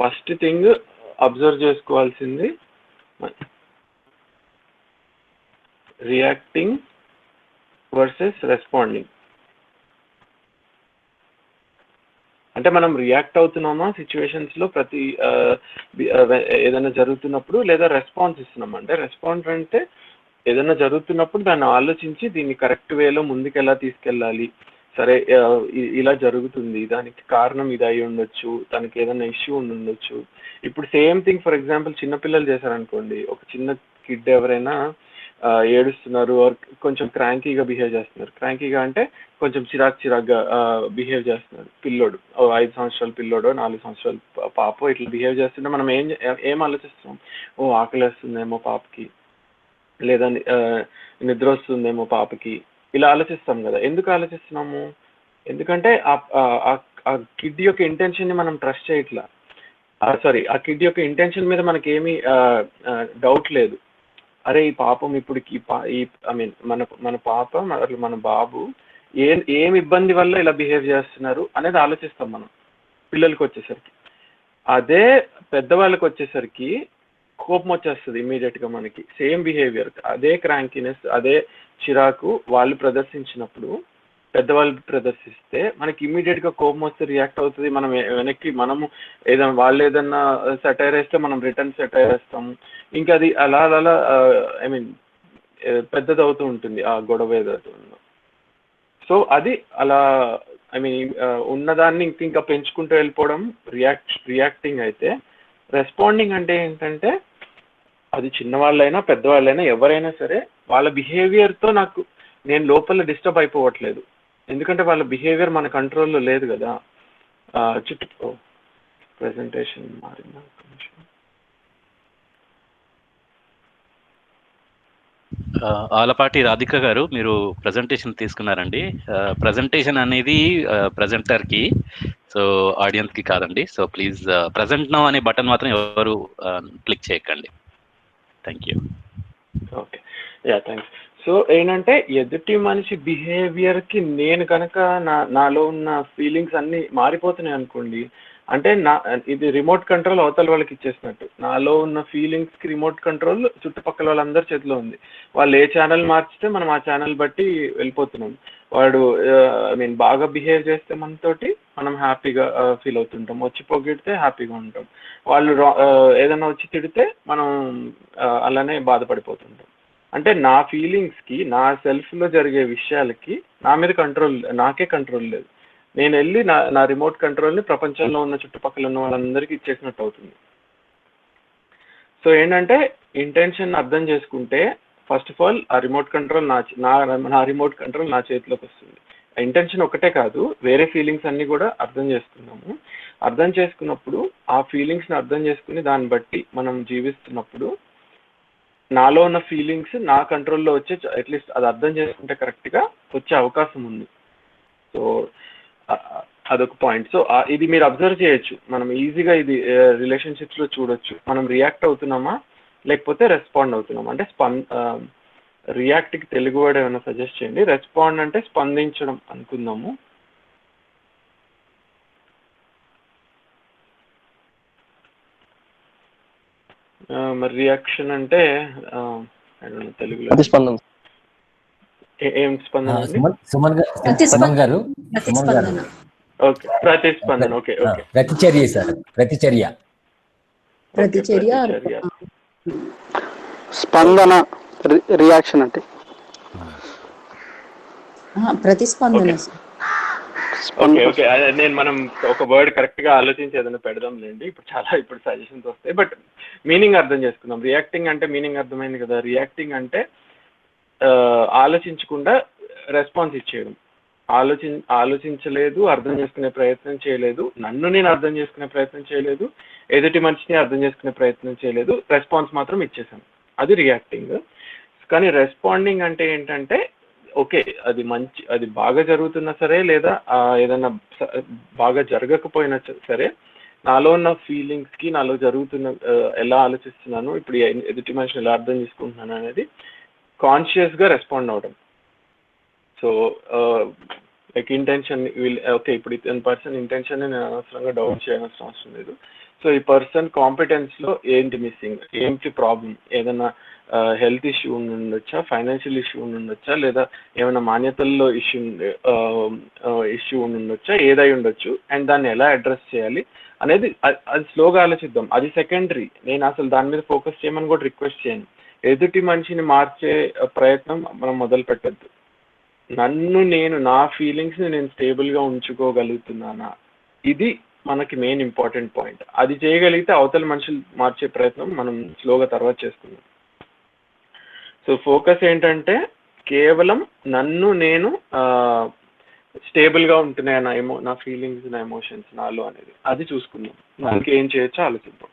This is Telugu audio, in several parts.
ఫస్ట్ థింగ్ అబ్జర్వ్ చేసుకోవాల్సింది రియాక్టింగ్ వర్సెస్ రెస్పాండింగ్. అంటే మనం రియాక్ట్ అవుతున్నామా సిచ్యువేషన్స్లో ప్రతి ఏదైనా జరుగుతున్నప్పుడు, లేదా రెస్పాన్స్ ఇస్తున్నామా? అంటే రెస్పాన్స్ అంటే ఏదైనా జరుగుతున్నప్పుడు దాన్ని ఆలోచించి దీన్ని కరెక్ట్ వేలో ముందుకు ఎలా తీసుకెళ్ళాలి, సరే ఇలా జరుగుతుంది, దానికి కారణం ఇది అయి ఉండొచ్చు, తనకి ఏదైనా ఇష్యూ ఉండొచ్చు. ఇప్పుడు సేమ్ థింగ్ ఫర్ ఎగ్జాంపుల్ చిన్నపిల్లలు చేశారనుకోండి, ఒక చిన్న కిడ్ ఎవరైనా ఏడుస్తున్నారు, కొంచెం క్రాంకీగా బిహేవ్ చేస్తున్నారు. క్రాంకీగా అంటే కొంచెం చిరాగ్గా బిహేవ్ చేస్తున్నారు పిల్లోడు, 5 సంవత్సరాల పిల్లోడో 4 సంవత్సరాల పాపో ఇట్లా బిహేవ్ చేస్తుంటే మనం ఏం ఆలోచిస్తున్నాం? ఓ ఆకలి వేస్తుందేమో పాపకి, లేదా నిద్ర వస్తుందేమో పాపకి, ఇలా ఆలోచిస్తాం కదా. ఎందుకు ఆలోచిస్తున్నాము? ఎందుకంటే ఆ కిడ్ యొక్క ఇంటెన్షన్ని మనం ట్రస్ట్ చేయట్లా. సారీ, ఆ కిడ్ యొక్క ఇంటెన్షన్ మీద మనకేమీ డౌట్ లేదు. అరే ఈ పాపం ఇప్పుడు ఐ మీన్ మన పాప మన బాబు ఏం ఇబ్బంది వల్ల ఇలా బిహేవ్ చేస్తున్నారు అనేది ఆలోచిస్తాం మనం పిల్లలకి వచ్చేసరికి. అదే పెద్దవాళ్ళకి వచ్చేసరికి కోపం వచ్చేస్తుంది ఇమీడియట్గా మనకి. సేమ్ బిహేవియర్, అదే క్రాంకీనెస్, అదే చిరాకు వాళ్ళు ప్రదర్శించినప్పుడు పెద్దవాళ్ళు ప్రదర్శిస్తే మనకి ఇమీడియట్గా కోపం వస్తే రియాక్ట్ అవుతుంది. మనం వెనక్కి మనము ఏదైనా వాళ్ళు ఏదన్నా సెటైర్ వేస్తే మనం రిటర్న్ సెటైర్ వేస్తాము. ఇంకా అది అలా అలా ఐ మీన్ పెద్దది అవుతూ ఉంటుంది ఆ గొడవ ఏదైతే ఉందో. సో అది అలా ఐ మీన్ ఉన్నదాన్ని ఇంకా పెంచుకుంటూ వెళ్ళిపోవడం రియాక్టింగ్ అయితే. రెస్పాండింగ్ అంటే ఏంటంటే అది చిన్నవాళ్ళైనా పెద్దవాళ్ళైనా ఎవరైనా సరే వాళ్ళ బిహేవియర్తో నేను లోపల డిస్టర్బ్ అయిపోవట్లేదు, ఎందుకంటే వాళ్ళ బిహేవియర్ మన కంట్రోల్లో లేదు కదా. ప్రెజెంటేషన్ మారిందా? ఆలపాటి రాధిక గారు, మీరు ప్రజెంటేషన్ తీసుకున్నారండి. ప్రజెంటేషన్ అనేది ప్రజెంటర్కి, సో ఆడియన్స్కి కాదండి. సో ప్లీజ్ ప్రజెంట్ నౌ అనే బటన్ మాత్రం ఎవరు క్లిక్ చేయకండి. Thank you. Okay, yeah thanks. So ఏంటంటే ఎదుటి మనిషి బిహేవియర్కి నేను కనుక నాలో ఉన్న ఫీలింగ్స్ అన్నీ మారిపోతున్నాయి అనుకోండి, అంటే ఇది రిమోట్ కంట్రోల్ అవతల వాళ్ళకి ఇచ్చేసినట్టు. నాలో ఉన్న ఫీలింగ్స్కి రిమోట్ కంట్రోల్ చుట్టుపక్కల వాళ్ళందరి చేతిలో ఉంది. వాళ్ళు ఏ ఛానల్ మార్చితే మనం ఆ ఛానల్ బట్టి వెళ్ళిపోతున్నాం. వాడు ఐ మీన్ బాగా బిహేవ్ చేస్తే మనతోటి మనం హ్యాపీగా ఫీల్ అవుతుంటాం, వచ్చి పొగిడితే హ్యాపీగా ఉంటాం. వాళ్ళు ఏదైనా వచ్చి తిడితే మనం అలానే బాధపడిపోతుంటాం. అంటే నా ఫీలింగ్స్కి, నా సెల్ఫ్లో జరిగే విషయాలకి నా మీద నాకే కంట్రోల్ లేదు. నేను వెళ్ళి నా రిమోట్ కంట్రోల్ని ప్రపంచంలో ఉన్న చుట్టుపక్కల ఉన్న వాళ్ళందరికీ ఇచ్చేసినట్టు అవుతుంది. సో ఏంటంటే ఇంటెన్షన్ అర్థం చేసుకుంటే ఫస్ట్ ఆఫ్ ఆల్ ఆ రిమోట్ కంట్రోల్ నా రిమోట్ కంట్రోల్ నా చేతిలోకి వస్తుంది. ఇంటెన్షన్ ఒకటే కాదు, వేరే ఫీలింగ్స్ అన్నీ కూడా అర్థం చేసుకున్నాము. అర్థం చేసుకున్నప్పుడు ఆ ఫీలింగ్స్ని అర్థం చేసుకుని దాన్ని బట్టి మనం జీవిస్తున్నప్పుడు నాలో ఉన్న ఫీలింగ్స్ నా కంట్రోల్లో వచ్చే, అట్లీస్ట్ అది అర్థం చేసుకుంటే కరెక్ట్గా వచ్చే అవకాశం ఉంది. సో అదొక పాయింట్. సో ఇది మీరు అబ్జర్వ్ చేయొచ్చు, మనం ఈజీగా ఇది రిలేషన్షిప్స్లో చూడొచ్చు. మనం రియాక్ట్ అవుతున్నామా లేకపోతే రెస్పాండ్ అవుతున్నామా. అంటే రియాక్ట్కి తెలుగు వర్డ్ ఏమైనా సజెస్ట్ చేయండి. రెస్పాండ్ అంటే స్పందించడం అనుకుందాము. మరి రియాక్షన్ అంటే తెలుగులో ఏం స్పందన అండి? ఓకే, ప్రతిస్పందన. ఓకే ఓకే, ప్రతిచర్య సార్, ప్రతిచర్య స్పందన రియాక్షన్ అంటే ప్రతిస్పందన. ఓకే ఓకే, మనం ఒక వర్డ్ కరెక్ట్ గా ఆలోచించి ఏదైనా పెడదాం లేండి. ఇప్పుడు సజెషన్స్ వస్తాయి, బట్ మీనింగ్ అర్థం చేసుకుందాం. రియాక్టింగ్ అంటే మీనింగ్ అర్థమైంది కదా. రియాక్టింగ్ అంటే ఆలోచించకుండా రెస్పాన్స్ ఇచ్చేయడం. ఆలోచించలేదు, అర్థం చేసుకునే ప్రయత్నం చేయలేదు, నన్ను నేను అర్థం చేసుకునే ప్రయత్నం చేయలేదు, ఎదుటి మనిషిని అర్థం చేసుకునే ప్రయత్నం చేయలేదు, రెస్పాన్స్ మాత్రం ఇచ్చేసాను. అది రియాక్టింగ్. కానీ రెస్పాండింగ్ అంటే ఏంటంటే ఓకే, అది బాగా జరుగుతున్నా సరే, లేదా ఏదైనా బాగా జరగకపోయినా సరే, నాలో ఉన్న ఫీలింగ్స్కి, నాలో జరుగుతున్న ఎలా ఆలోచిస్తున్నాను, ఇప్పుడు ఎదుటి మనిషిని ఎలా అర్థం చేసుకుంటున్నాను అనేది కాన్షియస్గా రెస్పాండ్ అవడం. సో లైక్ ఇంటెన్షన్ ఓకే, ఇప్పుడు ఇతని పర్సన్ ఇంటెన్షన్ నేను అనవసరంగా డౌట్ చేయాల్సిన అవసరం లేదు. సో ఈ పర్సన్ కాంపిటెన్స్లో ఏంటి మిస్సింగ్, ఏంటి ప్రాబ్లం, ఏదైనా హెల్త్ ఇష్యూ ఉండొచ్చా, ఫైనాన్షియల్ ఇష్యూ ఉండొచ్చా, లేదా ఏమైనా మాన్యతల్లో ఇష్యూ ఉండొచ్చా, ఏదై ఉండొచ్చు, అండ్ దాన్ని ఎలా అడ్రస్ చేయాలి అనేది అది స్లోగా ఆలోచిద్దాం. అది సెకండరీ. నేను అసలు దాని మీద ఫోకస్ చేయమని కూడా రిక్వెస్ట్ చేయను. ఎదుటి మనిషిని మార్చే ప్రయత్నం మనం మొదలు పెట్టద్దు. నా ఫీలింగ్స్ని నేను స్టేబుల్గా ఉంచుకోగలుగుతున్నానా, ఇది మనకి మెయిన్ ఇంపార్టెంట్ పాయింట్. అది చేయగలిగితే అవతల మనుషులు మార్చే ప్రయత్నం మనం స్లోగా తర్వాత చేసుకుందాం. సో ఫోకస్ ఏంటంటే కేవలం నన్ను నేను స్టేబుల్గా ఉంటున్నాయి నా ఫీలింగ్స్, నా ఎమోషన్స్ నాలో అనేది, అది చూసుకుందాం. దానికి ఏం చేయొచ్చో ఆలోచిద్దాం.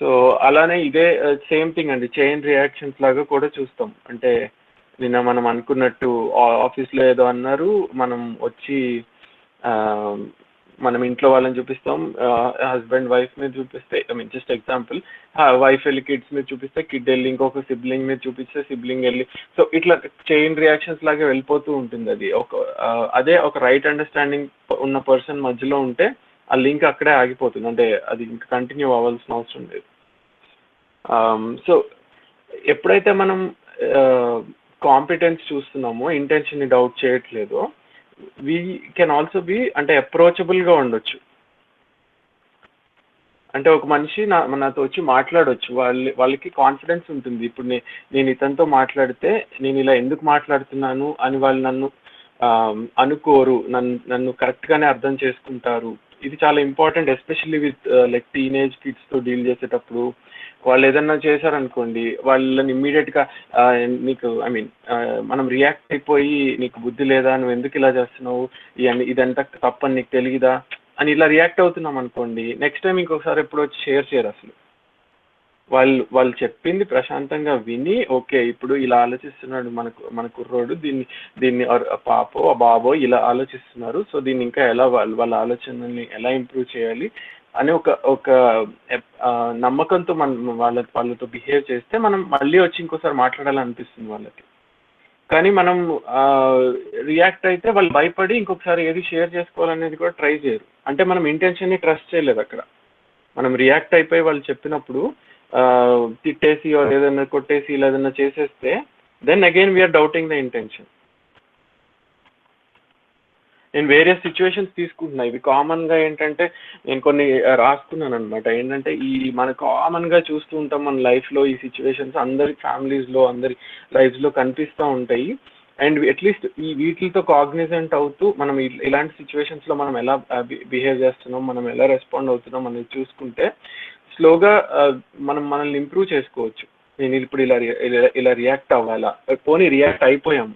సో అలానే ఇదే సేమ్ థింగ్ అండి, చైన్ రియాక్షన్స్ లాగా కూడా చూస్తాం. అంటే నిన్న మనం అనుకున్నట్టు ఆఫీస్లో ఏదో అన్నారు, మనం వచ్చి మనం ఇంట్లో వాళ్ళని చూపిస్తాం, హస్బెండ్ వైఫ్ మీద చూపిస్తే, I mean just example, wife వెళ్ళి కిడ్స్ మీద చూపిస్తే, కిడ్ వెళ్ళి ఇంకొక సిబ్లింగ్ మీద చూపిస్తే, సిబ్లింగ్ వెళ్ళి, సో ఇట్లా చైన్ రియాక్షన్స్ లాగా వెళ్ళిపోతూ ఉంటుంది. అది అదే ఒక రైట్ అండర్స్టాండింగ్ ఉన్న పర్సన్ మధ్యలో ఉంటే ఆ లింక్ అక్కడే ఆగిపోతుంది. అంటే అది ఇంకా కంటిన్యూ అవ్వాల్సిన అవసరం లేదు. సో ఎప్పుడైతే మనం కాంపిటెన్స్ చూస్తున్నామో, ఇంటెన్షన్ని డౌట్ చేయట్లేదో, వీ కెన్ ఆల్సో బి అంటే అప్రోచబుల్గా ఉండొచ్చు. అంటే ఒక మనిషి నాతో వచ్చి మాట్లాడవచ్చు, వాళ్ళకి కాన్ఫిడెన్స్ ఉంటుంది. ఇప్పుడు నేను ఇతనితో మాట్లాడితే నేను ఇలా ఎందుకు మాట్లాడుతున్నాను అని వాళ్ళు నన్ను అనుకోరు, నన్ను కరెక్ట్గానే అర్థం చేసుకుంటారు. ఇది చాలా important, especially with like teenage కిడ్స్తో డీల్ చేసేటప్పుడు. వాళ్ళు ఏదన్నా చేశారనుకోండి, వాళ్ళని ఇమ్మీడియట్గా నీకు మనం రియాక్ట్ అయిపోయి, నీకు బుద్ధి లేదా, నువ్వు ఎందుకు ఇలా చేస్తున్నావు, ఇదంతా తప్పని నీకు తెలియదా అని ఇలా రియాక్ట్ అవుతున్నాం అనుకోండి, నెక్స్ట్ టైం ఇంకొకసారి ఎప్పుడు వచ్చి షేర్ చేయరు అసలు. వాళ్ళు చెప్పింది ప్రశాంతంగా విని, ఓకే ఇప్పుడు ఇలా ఆలోచిస్తున్నాడు మన కుర్రోడు, దీన్ని పాపో బాబో ఇలా ఆలోచిస్తున్నారు, సో దీన్ని ఇంకా ఎలా వాళ్ళ ఆలోచనల్ని ఎలా ఇంప్రూవ్ చేయాలి అని ఒక నమ్మకంతో మనం వాళ్ళతో బిహేవ్ చేస్తే మనం మళ్ళీ వచ్చి ఇంకోసారి మాట్లాడాలనిపిస్తుంది వాళ్ళకి. కానీ మనం రియాక్ట్ అయితే వాళ్ళు భయపడి ఇంకొకసారి ఏది షేర్ చేసుకోవాలనేది కూడా ట్రై చేయరు. అంటే మనం ఇంటెన్షన్ని ట్రస్ట్ చేయలేదు అక్కడ. మనం రియాక్ట్ అయిపోయి వాళ్ళు చెప్పినప్పుడు తిట్టేసి ఏదైనా కొట్టేసి ఇలా ఏదైనా చేసేస్తే, then again we are doubting the intention. నేను వేరియస్ సిచ్యువేషన్స్ తీసుకుంటున్నా. ఇవి కామన్గా ఏంటంటే నేను కొన్ని రాసుకున్నాను అనమాట. ఏంటంటే మనం కామన్గా చూస్తూ ఉంటాం మన లైఫ్లో ఈ సిచ్యువేషన్స్, అందరి ఫ్యామిలీస్లో అందరి లైఫ్స్లో కనిపిస్తూ ఉంటాయి. అండ్ అట్లీస్ట్ వీటితో కాగ్నిజెంట్ అవుతూ మనం ఇలాంటి సిచ్యువేషన్స్లో మనం ఎలా బిహేవ్ చేస్తున్నాం, మనం ఎలా రెస్పాండ్ అవుతున్నాం అనేది చూసుకుంటే స్లోగా మనం మనల్ని ఇంప్రూవ్ చేసుకోవచ్చు. నేను ఇప్పుడు ఇలా రియాక్ట్ అవ్వాలా, పోనీ రియాక్ట్ అయిపోయాము,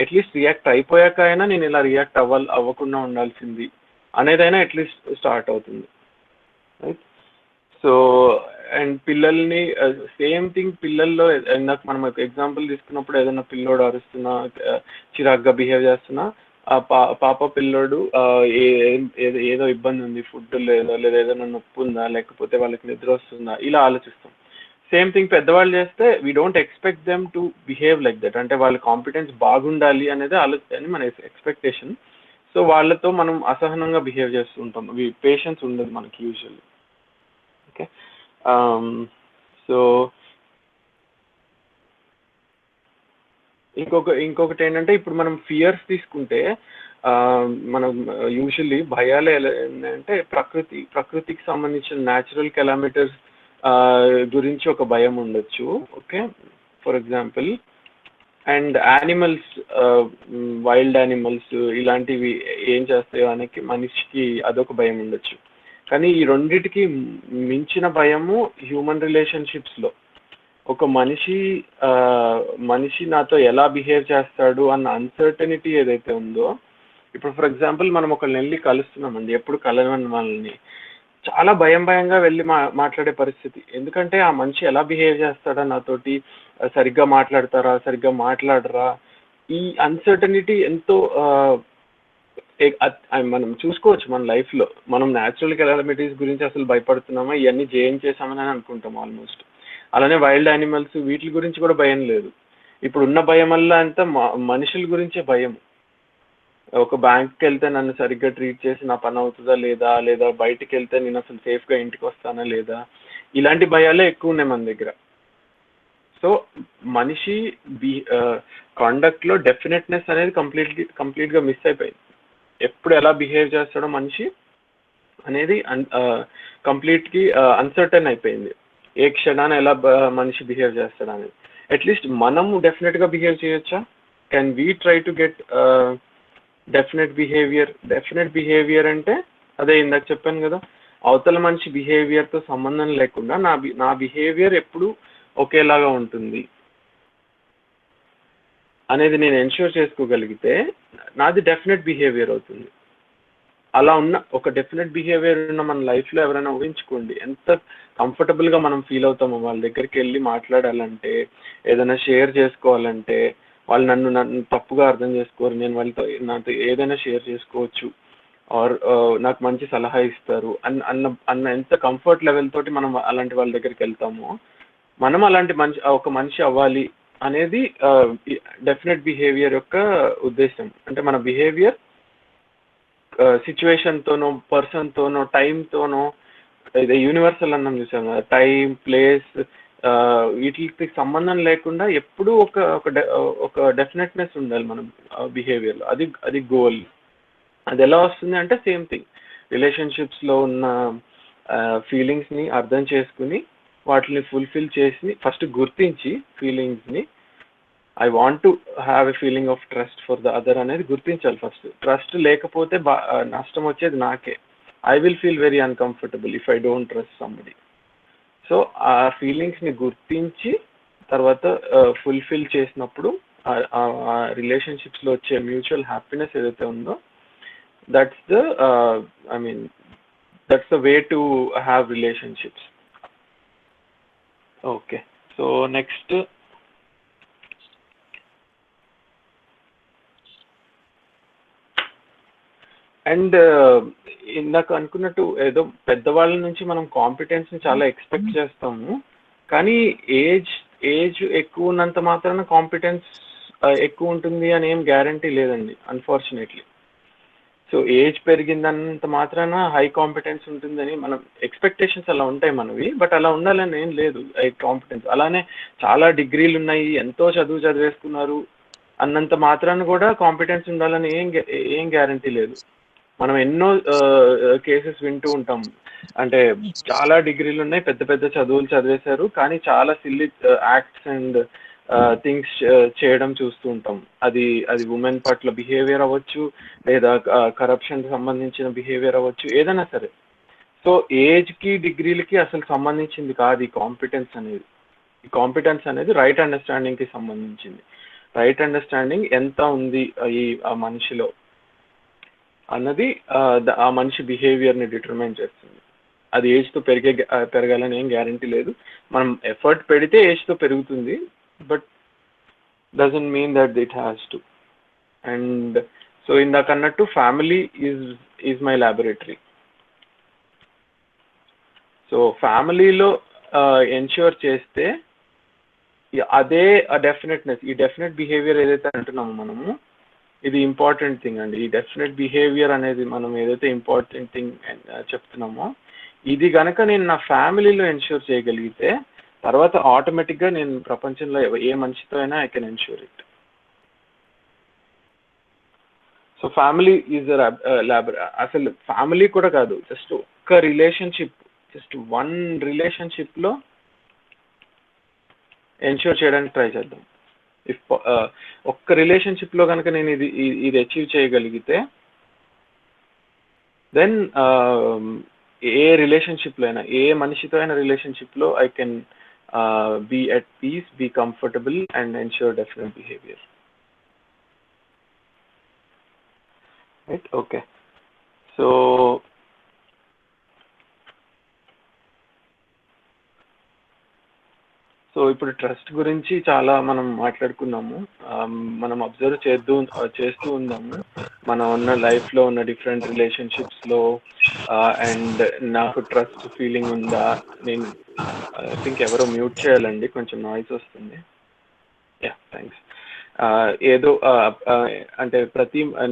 అట్లీస్ట్ రియాక్ట్ అయిపోయాక అయినా నేను ఇలా రియాక్ట్ అవ్వకుండా ఉండాల్సింది అనేదైనా అట్లీస్ట్ స్టార్ట్ అవుతుంది, రైట్? సో అండ్ పిల్లల్ని సేమ్ థింగ్, పిల్లల్లో ఇందాక మనం ఎగ్జాంపుల్ తీసుకున్నప్పుడు ఏదైనా పిల్లోడు అరుస్తున్నా, చిరాగ్గా బిహేవ్ చేస్తున్నా, పాప పిల్లోడు ఏదో ఇబ్బంది ఉంది, ఫుడ్ లేదా ఏదైనా నొప్పి ఉందా, లేకపోతే వాళ్ళకి నిద్ర వస్తుందా, ఇలా ఆలోచిస్తాం. సేమ్ థింగ్ పెద్దవాళ్ళు చేస్తే we don't expect them to behave like that. అంటే వాళ్ళ కాంపిటెన్స్ బాగుండాలి అనేది అని మన ఎక్స్పెక్టేషన్. సో వాళ్ళతో మనం అసహనంగా బిహేవ్ చేస్తూ ఉంటాం. పేషెన్స్ ఉండదు మనకి యూజువల్లీ. ఓకే, సో ఇంకొకటి ఏంటంటే, ఇప్పుడు మనం ఫియర్స్ తీసుకుంటే మనం యూజువల్లీ భయాలు ఎలా అంటే ప్రకృతికి సంబంధించిన న్యాచురల్ కెలామిటీస్ గురించి ఒక భయం ఉండొచ్చు. Okay, for example, and animals, wild animals ఇలాంటివి ఏం చేస్తాయో అనేది మనిషికి అదొక భయం ఉండొచ్చు. కానీ ఈ రెండిటికి మించిన భయము హ్యూమన్ రిలేషన్షిప్స్లో. ఒక మనిషి నాతో ఎలా బిహేవ్ చేస్తాడు అన్న అన్సర్టనిటీ ఏదైతే ఉందో, ఇప్పుడు ఫర్ ఎగ్జాంపుల్ మనం ఒకళ్ళని వెళ్ళి కలుస్తున్నామండి, ఎప్పుడు కలవని వాళ్ళని, చాలా భయంగా వెళ్ళి మాట్లాడే పరిస్థితి. ఎందుకంటే ఆ మనిషి ఎలా బిహేవ్ చేస్తాడా నాతోటి, సరిగ్గా మాట్లాడతారా, సరిగ్గా మాట్లాడరా, ఈ అన్సర్టనిటీ ఎంతో మనం చూసుకోవచ్చు మన లైఫ్లో. మనం న్యాచురల్ కెలామిటీస్ గురించి అసలు భయపడుతున్నామా, ఇవన్నీ చేసామని అనుకుంటాం ఆల్మోస్ట్. అలానే వైల్డ్ యానిమల్స్ వీటి గురించి కూడా భయం లేదు. ఇప్పుడు ఉన్న భయం వల్ల అంతా మనుషుల గురించే భయం. ఒక బ్యాంక్కి వెళ్తే నన్ను సరిగ్గా ట్రీట్ చేసి నా పని అవుతుందా లేదా, లేదా బయటికి వెళ్తే నేను అసలు సేఫ్గా ఇంటికి వస్తానా లేదా, ఇలాంటి భయాలే ఎక్కువ ఉన్నాయి మన దగ్గర. సో మనిషి కాండక్ట్లో డెఫినెట్నెస్ అనేది కంప్లీట్గా మిస్ అయిపోయింది. ఎప్పుడు ఎలా బిహేవ్ చేస్తాడో మనిషి అనేది కంప్లీట్గా అన్సర్టన్ అయిపోయింది. ఏ క్షణాన్ని ఎలా మనిషి బిహేవ్ చేస్తాడు అనేది. అట్లీస్ట్ మనము డెఫినెట్గా బిహేవ్ చేయొచ్చా? Can we try to get definite behaviour అంటే అదే ఇందాక చెప్పాను కదా, అవతల మనిషి బిహేవియర్తో సంబంధం లేకుండా నా బిహేవియర్ ఎప్పుడు ఒకేలాగా ఉంటుంది అనేది నేను ఎన్ష్యూర్ చేసుకోగలిగితే నాది డెఫినెట్ బిహేవియర్ అవుతుంది. అలా ఉన్న ఒక డెఫినెట్ బిహేవియర్ ఉన్న మన లైఫ్లో ఎవరైనా ఊహించుకోండి ఎంత కంఫర్టబుల్గా మనం ఫీల్ అవుతామో. వాళ్ళ దగ్గరికి వెళ్ళి మాట్లాడాలంటే, ఏదైనా షేర్ చేసుకోవాలంటే, వాళ్ళు నన్ను తప్పుగా అర్థం చేసుకోరు, నేను నాతో ఏదైనా షేర్ చేసుకోవచ్చు, ఆర్ నాకు మంచి సలహా ఇస్తారు అన్న ఎంత కంఫర్ట్ లెవెల్ తోటి మనం అలాంటి వాళ్ళ దగ్గరికి వెళ్తామో, మనం అలాంటి ఒక మనిషి అవ్వాలి అనేది డెఫినెట్ బిహేవియర్ యొక్క ఉద్దేశం. అంటే మన బిహేవియర్ సిచ్యువేషన్తోనో, పర్సన్తోనో, టైంతోనో, ఇది యూనివర్సల్ అన్నం చూసాము, టైం, ప్లేస్, వీటికి సంబంధం లేకుండా ఎప్పుడూ ఒక డెఫినెట్నెస్ ఉండాలి మన బిహేవియర్లో. అది గోల్. అది ఎలా వస్తుంది అంటే సేమ్ థింగ్, రిలేషన్షిప్స్లో ఉన్న ఫీలింగ్స్ని అర్థం చేసుకుని వాటిని ఫుల్ఫిల్ చేసి ఫస్ట్ గుర్తించి ఫీలింగ్స్ని, I want to have a feeling of trust for the other అనేది గుర్తించాలి ఫస్ట్. ట్రస్ట్ లేకపోతే నష్టం వచ్చేది నాకే. I will feel very uncomfortable if I don't trust somebody. So ఆ ఫీలింగ్స్ని గుర్తించి తర్వాత ఫుల్ఫిల్ చేసినప్పుడు ఆ రిలేషన్షిప్స్లో వచ్చే మ్యూచువల్ హ్యాపీనెస్ ఏదైతే ఉందో, that's the way to have relationships. Okay, so next and ఇందాక అనుకున్నట్టు ఏదో పెద్దవాళ్ళ నుంచి మనం కాంపిటెన్స్ని చాలా ఎక్స్పెక్ట్ చేస్తాము, కానీ ఏజ్ ఎక్కువ ఉన్నంత మాత్రాన కాంపిటెన్స్ ఎక్కువ ఉంటుంది అని ఏం గ్యారంటీ లేదండి, అన్ఫార్చునేట్లీ. సో ఏజ్ పెరిగిందన్నంత మాత్రాన హై కాంపిటెన్స్ ఉంటుందని మనం ఎక్స్పెక్టేషన్స్ అలా ఉంటాయి మనవి, బట్ అలా ఉండాలని ఏం లేదు హై కాంపిటెన్స్. అలానే చాలా డిగ్రీలు ఉన్నాయి, ఎంతో చదివేసుకున్నారు అన్నంత మాత్రాన కూడా కాంపిటెన్స్ ఉండాలని ఏం గ్యారంటీ లేదు. మనం ఎన్నో కేసెస్ వింటూ ఉంటాం, అంటే చాలా డిగ్రీలు ఉన్నాయి, పెద్ద పెద్ద చదువులు చదివేశారు, కానీ చాలా సిల్లీ యాక్ట్స్ అండ్ థింగ్స్ చేయడం చూస్తూ ఉంటాం. అది ఉమెన్ పట్ల బిహేవియర్ అవ్వచ్చు, లేదా కరప్షన్ సంబంధించిన బిహేవియర్ అవ్వచ్చు, ఏదైనా సరే. సో ఏజ్కి డిగ్రీలకి అసలు సంబంధించింది కాదు ఈ కాంపిటెన్స్ అనేది. ఈ కాంపిటెన్స్ అనేది రైట్ అండర్స్టాండింగ్కి సంబంధించింది. రైట్ అండర్స్టాండింగ్ ఎంత ఉంది ఆ మనిషిలో అన్నది ఆ మనిషి బిహేవియర్ని డిటర్మైన్ చేస్తుంది. అది ఏజ్తో పెరగాలని ఏం గ్యారంటీ లేదు. మనం ఎఫర్ట్ పెడితే ఏజ్తో పెరుగుతుంది, but doesn't mean that it has to. And so ఇందాక అన్నట్టు family is my laboratory. So ఫ్యామిలీలో ఎన్ష్యూర్ చేస్తే అదే డెఫినెట్నెస్, ఈ డెఫినెట్ బిహేవియర్ ఏదైతే అంటున్నామో మనము, ఇది ఇంపార్టెంట్ థింగ్ అండి. ఈ డెఫినెట్ బిహేవియర్ అనేది మనం ఏదైతే ఇంపార్టెంట్ థింగ్ చెప్తున్నామో, ఇది కనుక నేను నా ఫ్యామిలీలో ఎన్ష్యూర్ చేయగలిగితే తర్వాత ఆటోమేటిక్గా నేను ప్రపంచంలో ఏ మనిషితో అయినా I can ensure it. So family is అసలు ఫ్యామిలీ కూడా కాదు, జస్ట్ ఒక్క రిలేషన్షిప్, జస్ట్ వన్ రిలేషన్షిప్లో ఎన్ష్యూర్ చేయడానికి ట్రై చేద్దాం. ఒక్క రిలేషన్షిప్లో కనుక నేను ఇది అచీవ్ చేయగలిగితే, దెన్ ఏ రిలేషన్షిప్లో అయినా, ఏ మనిషితో అయినా రిలేషన్షిప్లో I can be at peace, be comfortable and ensure definite behaviour. Right, okay. So ఇప్పుడు ట్రస్ట్ గురించి చాలా మనం మాట్లాడుకున్నాము. మనం అబ్జర్వ్ చేస్తూ ఉందాము మనం ఉన్న లైఫ్లో ఉన్న డిఫరెంట్ రిలేషన్షిప్స్లో. అండ్ నాకు ట్రస్ట్ ఫీలింగ్ ఉందా? నేను ఐ థింక్ ఎవరో మ్యూట్ చేయాలండి, కొంచెం నాయిస్ వస్తుంది. Yeah, thanks. ఏదో అంటే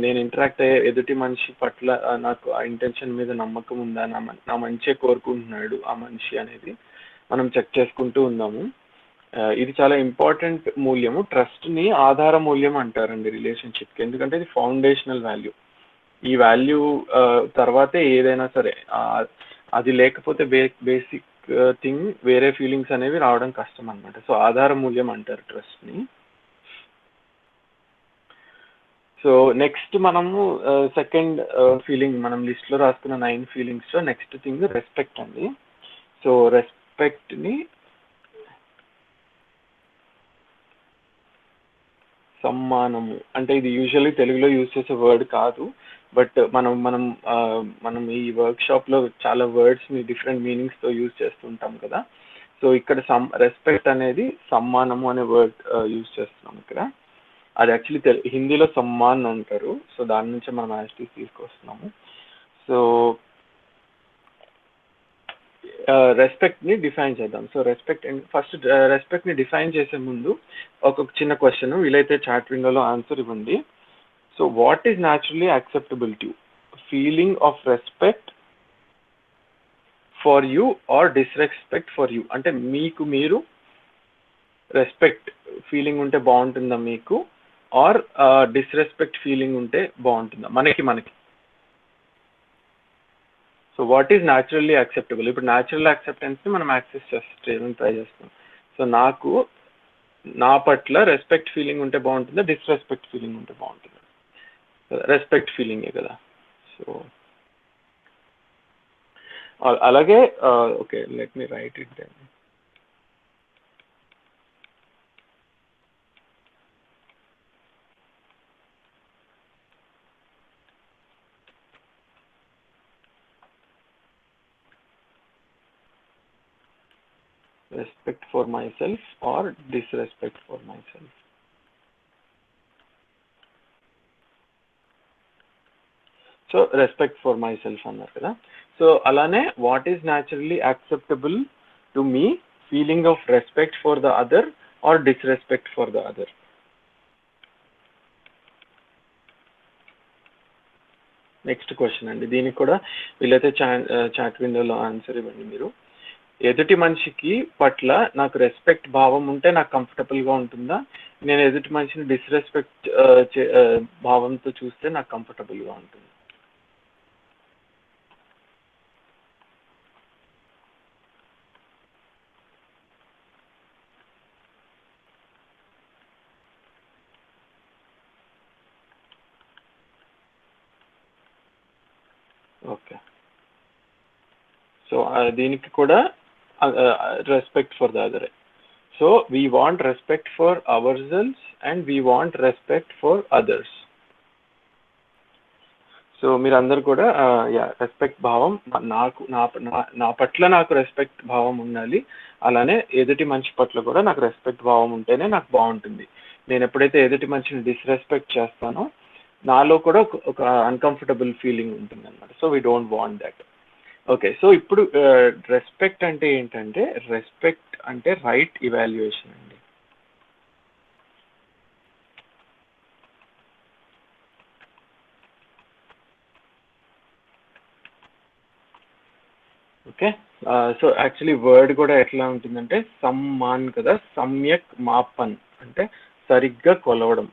నేను ఇంటరాక్ట్ అయ్యే ఎదుటి మనిషి పట్ల నాకు ఆ ఇంటెన్షన్ మీద నమ్మకం ఉందా, నా మంచిగా కోరుకుంటున్నాడు ఆ మనిషి అనేది మనం చెక్ చేసుకుంటూ ఉందాము. ఇది చాలా ఇంపార్టెంట్ మూల్యము. ట్రస్ట్ని ఆధార మూల్యం అంటారండి రిలేషన్షిప్కి, ఎందుకంటే ఇది ఫౌండేషనల్ వాల్యూ. ఈ వాల్యూ తర్వాతే ఏదైనా సరే, అది లేకపోతే బేసిక్ థింగ్ వేరే ఫీలింగ్స్ అనేవి రావడం కష్టం అనమాట. సో ఆధార మూల్యం అంటారు ట్రస్ట్ని. సో నెక్స్ట్ మనము సెకండ్ ఫీలింగ్, మనం లిస్ట్లో రాసుకున్న 9 ఫీలింగ్స్లో నెక్స్ట్ థింగ్ రెస్పెక్ట్ అండి. సో రెస్పెక్ట్ని సమ్మానము అంటే ఇది యూజువల్లీ తెలుగులో యూజ్ చేసే వర్డ్ కాదు, బట్ మనం ఈ వర్క్షాప్లో చాలా వర్డ్స్ని డిఫరెంట్ మీనింగ్స్తో యూజ్ చేస్తుంటాం కదా. సో ఇక్కడ రెస్పెక్ట్ అనేది సమ్మానము అనే వర్డ్ యూజ్ చేస్తున్నాం ఇక్కడ. అది యాక్చువల్లీ హిందీలో సమ్మాన్ అంటారు. సో దాని నుంచి మనం యాక్చువల్లీ తీసుకొస్తున్నాము. సో రెస్పెక్ట్ని డిఫైన్ చేద్దాం. సో ఫస్ట్ రెస్పెక్ట్ని డిఫైన్ చేసే ముందు ఒక చిన్న క్వశ్చన్, వీలైతే చాట్ విండోలో ఆన్సర్ ఇవ్వండి. So what is naturally acceptable to feeling of respect for you or disrespect for you? అంటే మీకు మీరు రెస్పెక్ట్ ఫీలింగ్ ఉంటే బాగుంటుందా మీకు, ఆర్ డిస్రెస్పెక్ట్ ఫీలింగ్ ఉంటే బాగుంటుందా మనకి? So what is naturally acceptable? ఇప్పుడు న్యాచురల్ యాక్సెప్టెన్స్ని మనం యాక్సెస్ చేయడానికి ట్రై చేస్తాం. సో నాకు నా పట్ల రెస్పెక్ట్ ఫీలింగ్ ఉంటే బాగుంటుందా, డిస్రెస్పెక్ట్ ఫీలింగ్ ఉంటే బాగుంటుందా? రెస్పెక్ట్ ఫీలింగే కదా. సో అలాగే okay, let me write it then. Respect for myself or disrespect for myself? So respect for myself అన్నారు కదా. సో అలానే what is naturally acceptable to me, feeling of respect for the other or disrespect for the other? Next question అండి. దీనికి కూడా వీళ్ళైతే చాట్ విండోలో ఆన్సర్ ఇవ్వండి మీరు. ఎదుటి మనిషికి పట్ల నాకు రెస్పెక్ట్ భావం ఉంటే నాకు కంఫర్టబుల్గా ఉంటుందా, నేను ఎదుటి మనిషిని డిస్రెస్పెక్ట్ భావంతో చూస్తే నాకు కంఫర్టబుల్గా ఉంటుంది? ఓకే, సో దీనికి కూడా respect for the other. So we want respect for hour cells and we want respect for others. So మీరందరూ కూడా రెస్పెక్ట్ భావం, నా పట్ల నాకు రెస్పెక్ట్ భావం ఉండాలి, అలానే ఎదుటి మనిషి పట్ల కూడా నాకు రెస్పెక్ట్ భావం ఉంటేనే నాకు బాగుంటుంది. నేను ఎప్పుడైతే ఎదుటి మనిషిని డిస్రెస్పెక్ట్ చేస్తానో నాలో కూడా ఒక అన్కంఫర్టబుల్ ఫీలింగ్ ఉంటుంది అనమాట. So we don't want that. Okay, so ఇప్పుడు రెస్పెక్ట్ అంటే ఏంటంటే, రెస్పెక్ట్ అంటే రైట్ ఇవాల్యుయేషన్ అండి. ఓకే, సో యాక్చువల్లీ వర్డ్ కూడా ఎట్లా ఉంటుందంటే సమ్మాన్ కదా, సమ్యక్ మాపన్ అంటే సరిగ్గా కొలవడం.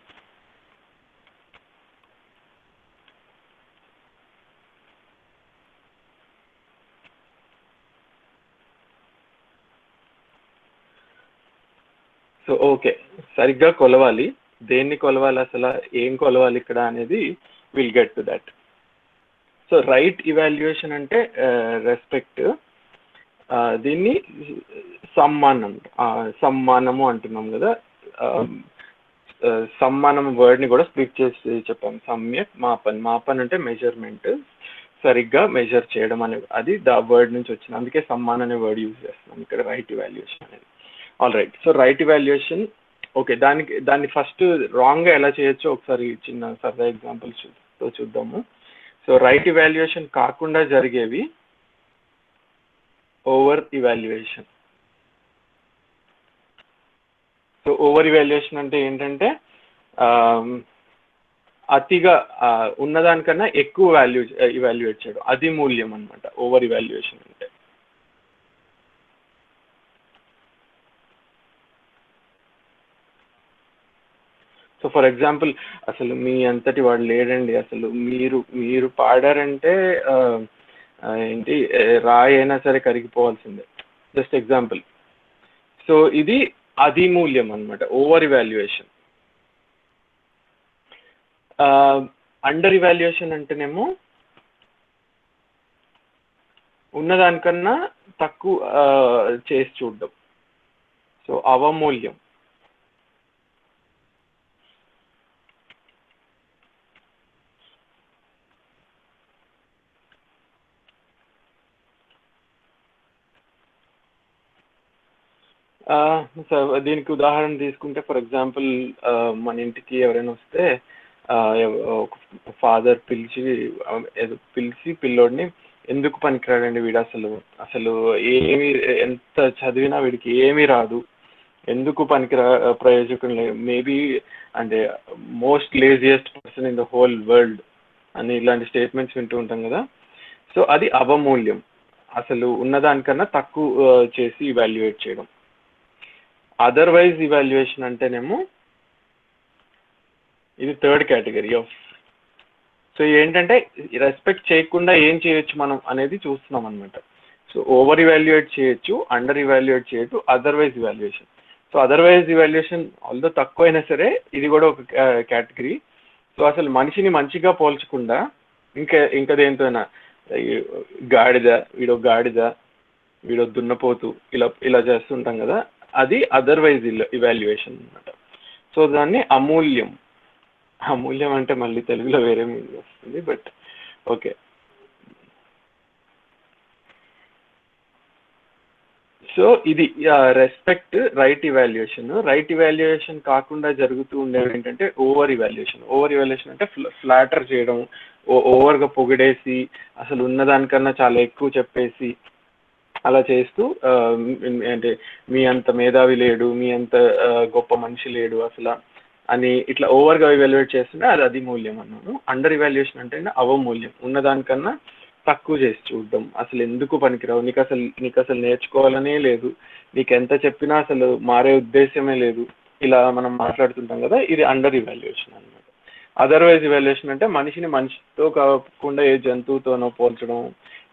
సో ఓకే, సరిగ్గా కొలవాలి. దేన్ని కొలవాలి, అసలు ఏం కొలవాలి ఇక్కడ అనేది will get to that. So right evaluation అంటే రెస్పెక్ట్, దీన్ని సమ్మానము అంటున్నాం కదా. సమ్మానం వర్డ్ని కూడా స్ప్లిట్ చేసి చెప్పాం. సమ్యక్ మాపన్ అంటే మెజర్మెంట్, సరిగ్గా మెజర్ చేయడం అనే అది వర్డ్ నుంచి వచ్చింది, అందుకే సమ్మాన్ అనే వర్డ్ యూజ్ చేస్తున్నాం ఇక్కడ రైట్ ఇవాల్యుయేషన్ అనేది. All right, so right evaluation okay, దాన్ని ఫస్ట్ రాంగ్గా ఎలా చేయొచ్చో ఒకసారి చిన్న సరదా ఎగ్జాంపుల్స్తో చూద్దాము. సో రైట్ ఇవాల్యుయేషన్ కాకుండా జరిగేవి over evaluation. So over evaluation అంటే ఏంటంటే అతిగా ఉన్నదానికన్నా ఎక్కువ ఇవాల్యుయేట్ చేయడం, అది మూల్యం అనమాట ఓవర్ ఇవాల్యుయేషన్ అంటే. సో ఫర్ ఎగ్జాంపుల్, అసలు మీ అంతటి వాడు లేడండి, అసలు మీరు పాడారంటే ఏంటి రాయి అయినా సరే కరిగిపోవాల్సిందే, జస్ట్ ఎగ్జాంపుల్. సో ఇది అది మూల్యం అనమాట, ఓవర్ ఇవాల్యుయేషన్. అండర్ ఇవాల్యుయేషన్ అంటేనేమో ఉన్నదానికన్నా తక్కువ చేసి చూడడం, సో అవమూల్యం. దీనికి ఉదాహరణ తీసుకుంటే, ఫర్ ఎగ్జాంపుల్ మన ఇంటికి ఎవరైనా వస్తే ఒక ఫాదర్ పిలిచి పిల్లోడిని, ఎందుకు పనికిరాడండి వీడు, అసలు ఏమి, ఎంత చదివినా వీడికి ఏమీ రాదు, ఎందుకు ప్రయోజకం లేదు, మేబీ అంటే most laziest person in the whole world అని ఇలాంటి స్టేట్మెంట్స్ వింటూ ఉంటాం కదా. సో అది అవమూల్యం, అసలు ఉన్నదానికన్నా తక్కువ చేసి ఇవాల్యుయేట్ చేయడం. అదర్వైజ్ ఇవాల్యుయేషన్ అంటేనేమో ఇది థర్డ్ కేటగిరీ ఆఫ్. సో ఏంటంటే రెస్పెక్ట్ చేయకుండా ఏం చేయొచ్చు మనం అనేది చూస్తున్నాం అనమాట. సో ఓవర్ ఇవాల్యుయేట్ చేయొచ్చు, అండర్ ఇవాల్యుయేట్ చేయొచ్చు, otherwise evaluation. So otherwise evaluation although తక్కువైనా సరే ఇది కూడా ఒక కేటగిరీ. సో అసలు మనిషిని మంచిగా పోల్చకుండా ఇంకా దేంతోనా, గాడిద, వీడో దున్నపోతు, ఇలా చేస్తుంటాం కదా, అది అదర్వైజ్ ఇవాల్యుయేషన్ అనమాట. సో దాన్ని అమూల్యం అంటే మళ్ళీ తెలుగులో వేరే మీనింగ్ వస్తుంది, బట్ ఓకే. సో ఇది రెస్పెక్ట్, రైట్ ఇవాల్యుయేషన్ కాకుండా జరుగుతూ ఉండేవి ఏంటంటే ఓవర్ ఇవాల్యుయేషన్ అంటే ఫ్లాటర్ చేయడం, ఓవర్గా పొగిడేసి, అసలు ఉన్నదానికన్నా చాలా ఎక్కువ చెప్పేసి, అలా చేస్తూ అంటే మీ అంత మేధావి లేడు, మీ అంత గొప్ప మనిషి లేడు అసలు అని ఇట్లా ఓవర్గా ఇవాల్యుయేట్ చేస్తుంటే అది మూల్యం అన్నాను. అండర్ ఇవాల్యుయేషన్ అంటే అవమూల్యం, ఉన్నదానికన్నా తక్కువ చేసి చూడడం, అసలు ఎందుకు పనికిరావు, నీకు అసలు నేర్చుకోవాలనే లేదు, నీకు ఎంత చెప్పినా అసలు మారే ఉద్దేశమే లేదు, ఇలా మనం మాట్లాడుతుంటాం కదా, ఇది అండర్ ఇవాల్యుయేషన్ అనమాట. అదర్వైజ్ ఇవాల్యుయేషన్ అంటే మనిషిని మనిషితో కాకుండా ఏ జంతువుతోనో పోల్చడం,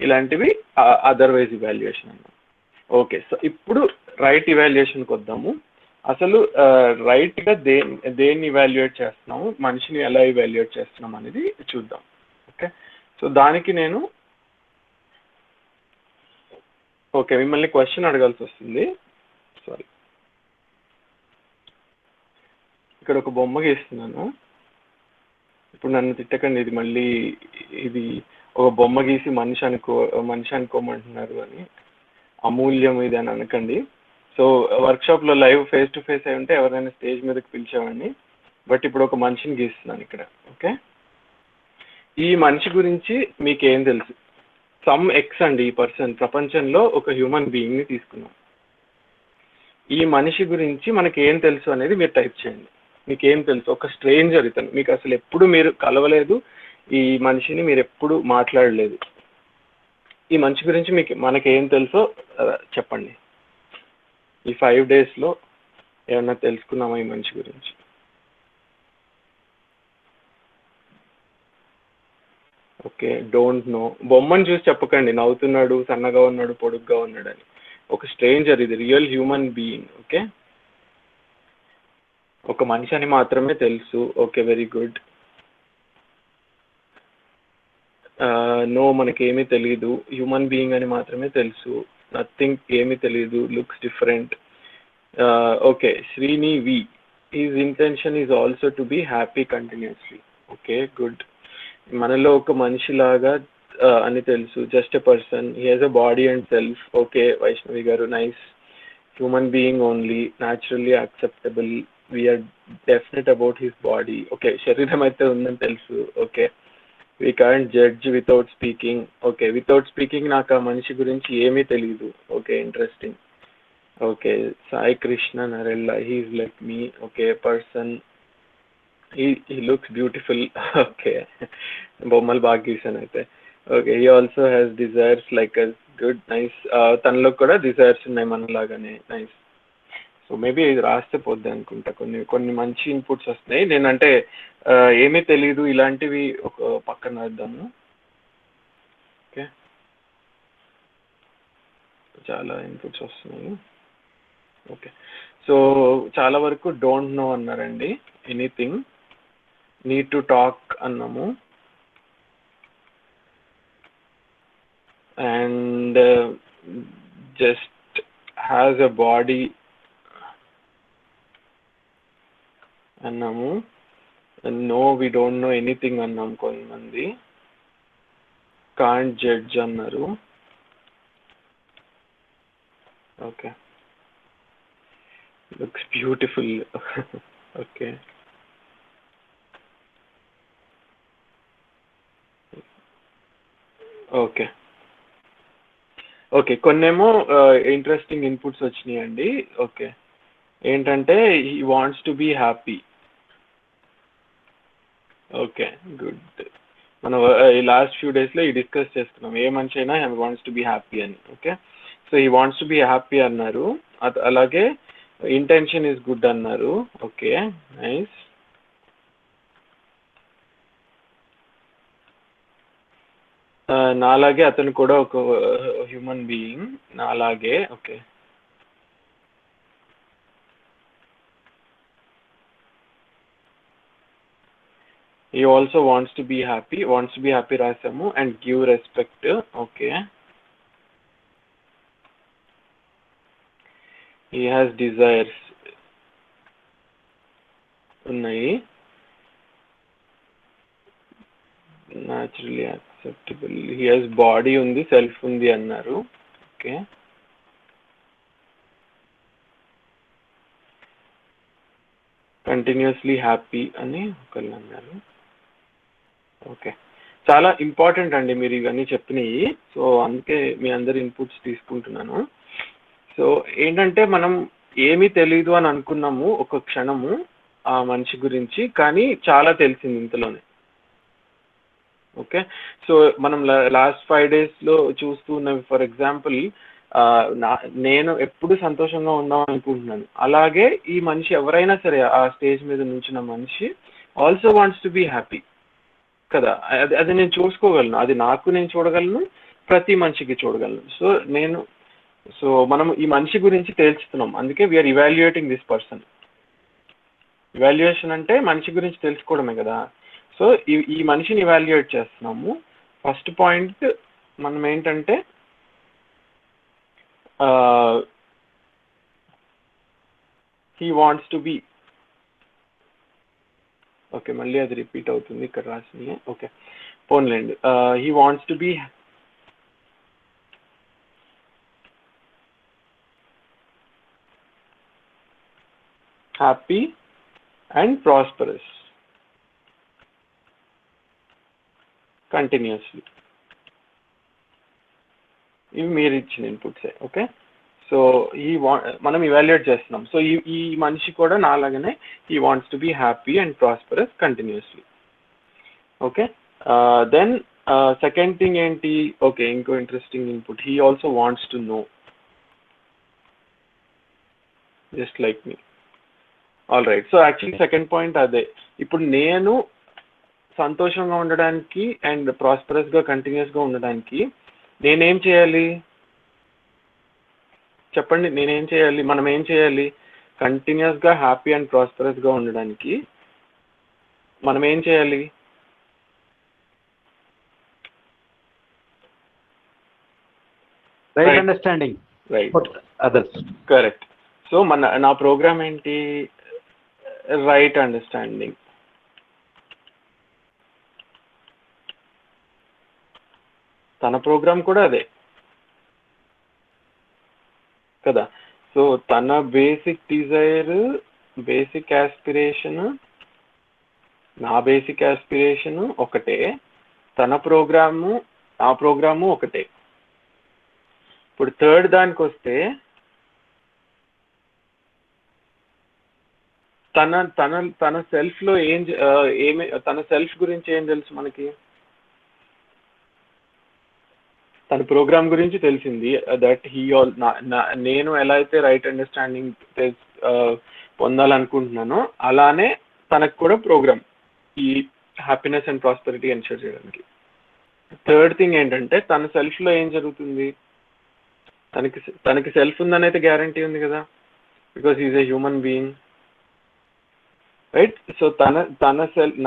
ఇలాంటివి అదర్వైజ్ ఇవాల్యుయేషన్ అన్నమాట. ఓకే, సో ఇప్పుడు రైట్ ఇవాల్యుయేషన్కి వద్దాము. అసలు రైట్గా దేన్ని ఇవాల్యుయేట్ చేస్తున్నాము, మనిషిని ఎలా ఇవాల్యుయేట్ చేస్తున్నాం అనేది చూద్దాం. ఓకే, సో దానికి నేను మిమ్మల్ని క్వశ్చన్ అడగాల్సి వస్తుంది. సారీ, ఇక్కడ ఒక బొమ్మ గీస్తున్నాను. ఇప్పుడు నన్ను తిట్టకండి, ఇది ఒక బొమ్మ గీసి మనిషి అనుకోమంటున్నారు అని, అమూల్యం ఇది అని అనకండి. సో వర్క్షాప్లో లైవ్ ఫేస్ టు ఫేస్ అయి ఉంటే ఎవరైనా స్టేజ్ మీదకి పిలిచేవాడిని, బట్ ఇప్పుడు ఒక మనిషిని గీస్తున్నాను ఇక్కడ. ఓకే, ఈ మనిషి గురించి మీకేం తెలుసు? సమ్ ఎక్స్ అండి, ఈ పర్సన్, ప్రపంచంలో ఒక హ్యూమన్ బీయింగ్ని తీసుకున్నాం. ఈ మనిషి గురించి మనకి ఏం తెలుసు అనేది మీరు టైప్ చేయండి. మీకేం తెలుసు? ఒక స్ట్రేంజర్, ఇతను మీకు అసలు ఎప్పుడు మీరు కలవలేదు, ఈ మనిషిని మీరు ఎప్పుడు మాట్లాడలేదు, ఈ మనిషి గురించి మనకేం తెలుసో చెప్పండి. ఈ 5 daysలో ఏమన్నా తెలుసుకున్నామా ఈ మనిషి గురించి? Okay, don't know. బొమ్మను చూసి చెప్పకండి, నవ్వుతున్నాడు, సన్నగా ఉన్నాడు, పొడుగ్గా ఉన్నాడు అని. ఒక స్ట్రేంజర్, ఇది రియల్ హ్యూమన్ బీయింగ్. ఓకే, ఒక మనిషి అని మాత్రమే తెలుసు. Okay, very good. నో, మనకేమీ తెలియదు, హ్యూమన్ బీయింగ్ అని మాత్రమే తెలుసు, నథింగ్, ఏమీ తెలియదు, looks different. Okay, Srini V, his intention is also to be happy continuously. Okay, good. మనలో ఒక మనిషిలాగా అని తెలుసు, just a person, he has a body and self. Okay Vaishnavi garu, nice. Human being only, naturally acceptable, we're definite about his body. Okay, శరీరం అయితే ఉందని తెలుసు. Okay, we can't judge without speaking. Okay, without speaking నాకు ఆ మనిషి గురించి ఏమీ తెలియదు. Okay, interesting. Okay, Sai Krishna Narella, he is like me. Okay, person. he looks beautiful. Okay, బొమ్మలు బాగా గీసాను అయితే. Okay, he also has desires like us. Good, nice. తనలో కూడా డిజైర్స్ ఉన్నాయి మనలాగానే. నైస్. సో మేబీ ఇది రాస్తే పోద్ది అనుకుంటా. కొన్ని మంచి ఇన్పుట్స్ వస్తున్నాయి. నేనంటే ఏమీ తెలీదు ఇలాంటివి ఒక పక్కన వేద్దాము. ఓకే, చాలా ఇన్పుట్స్ వస్తున్నాయి. ఓకే, సో చాలా వరకు డోంట్ నో అన్నారండి. ఎనీథింగ్, నీడ్ టు టాక్ అన్నాము. And just has a body అన్నాము. No we don't know anything అన్నాము కొంతమంది. కాంట్ జడ్జ్ అన్నారు. Okay, looks beautiful. Okay, okay, okay. కొన్నేమో ఇంట్రెస్టింగ్ ఇన్పుట్స్ వచ్చినాయండి. ఓకే, ఏంటంటే he wants to be happy. Okay, good. మనం ఈ లాస్ట్ ఫ్యూ డేస్లో ఈ డిస్కస్ చేసుకున్నాం, ఏ మనిషి అయినా he wants to be happy అని. Okay, so he wants to be happy అన్నారు. అలాగే ఇంటెన్షన్ ఈజ్ గుడ్ అన్నారు. Okay, nice. నాలాగే అతను కూడా ఒక హ్యూమన్ బీయింగ్, నాలాగే. Okay, he also wants to be happy రాసాము. And give respect. Okay, he has desires ఉన్నాయి. naturally acceptable. he has body ఉంది, సెల్ఫ్ ఉంది అన్నారు. ఓకే, కంటిన్యూస్లీ హ్యాపీ అని ఒకళ్ళు అన్నారు. ఓకే, చాలా ఇంపార్టెంట్ అండి మీరు ఇవన్నీ చెప్పినవి. సో అందుకే మీ అందరి ఇన్పుట్స్ తీసుకుంటున్నాను. సో ఏంటంటే మనం ఏమీ తెలీదు అని అనుకున్నాము ఒక క్షణము ఆ మనిషి గురించి, కానీ చాలా తెలిసింది ఇంతలోనే. ఓకే, సో మనం లాస్ట్ 5 daysలో చూస్తూ ఉన్నవి, ఫర్ ఎగ్జాంపుల్ నేను ఎప్పుడు సంతోషంగా ఉందాం అనుకుంటున్నాను, అలాగే ఈ మనిషి ఎవరైనా సరే ఆ స్టేజ్ మీద నుంచిన మనిషి also wants to be happy కదా. అది నేను చూసుకోగలను, అది నాకు నేను చూడగలను, ప్రతి మనిషికి చూడగలను. సో మనం ఈ మనిషి గురించి తేల్చుతున్నాం, అందుకే we are evaluating this person. Evaluation అంటే మనిషి గురించి తెలుసుకోవడమే కదా. సో ఈ మనిషిని ఇవాల్యుయేట్ చేస్తున్నాము. ఫస్ట్ పాయింట్ మనం ఏంటంటే he wants to be. Okay, మళ్ళీ అది రిపీట్ అవుతుంది ఇక్కడ రాసింది. ఓకే, పోన్లేండి. He wants to be happy and prosperous continuously. ఇవి మీరు ఇచ్చిన ఇన్పుట్సే. ఓకే, సో మనం ఇవాల్యుయేట్ చేస్తున్నాం. సో ఈ మనిషి కూడా నాలాగానే he wants to be happy and prosperous continuously. Okay, then second thing ఏంటి? ఓకే, ఇంకో interesting input, he also wants to know just like me. All right, so actually second point అదే. ఇప్పుడు నేను సంతోషంగా ఉండడానికి అండ్ ప్రాస్పరస్గా కంటిన్యూస్గా ఉండడానికి నేనేం చేయాలి చెప్పండి? నేనేం చేయాలి? మనం ఏం చేయాలి? కంటిన్యూస్గా హ్యాపీ అండ్ ప్రాస్పరస్గా ఉండడానికి మనం ఏం చేయాలి? Right understanding, right, others. Correct. So నా ప్రోగ్రామ్ ఏంటి? Right understanding. తన ప్రోగ్రామ్ కూడా అదే కదా. సో తన బేసిక్ డిజైర్, బేసిక్ యాస్పిరేషన్, నా బేసిక్ యాస్పిరేషన్ ఒకటే, తన ప్రోగ్రాము ఆ ప్రోగ్రాము ఒకటే. ఇప్పుడు థర్డ్ దానికి వస్తే తన సెల్ఫ్ లో ఏమి తన సెల్ఫ్ గురించి ఏం తెలుసు మనకి? తన ప్రోగ్రామ్ గురించి తెలిసింది, దట్ నేను ఎలా అయితే రైట్ అండర్స్టాండింగ్ పొందాలనుకుంటున్నానో అలానే తనకు కూడా ప్రోగ్రామ్ ఈ హ్యాపీనెస్ అండ్ ప్రాస్పెరిటీ ఎన్షూర్ చేయడానికి. థర్డ్ థింగ్ ఏంటంటే తన సెల్ఫ్ లో ఏం జరుగుతుంది, తనకి సెల్ఫ్ ఉందని అయితే గ్యారంటీ ఉంది కదా, because is a human being, right? So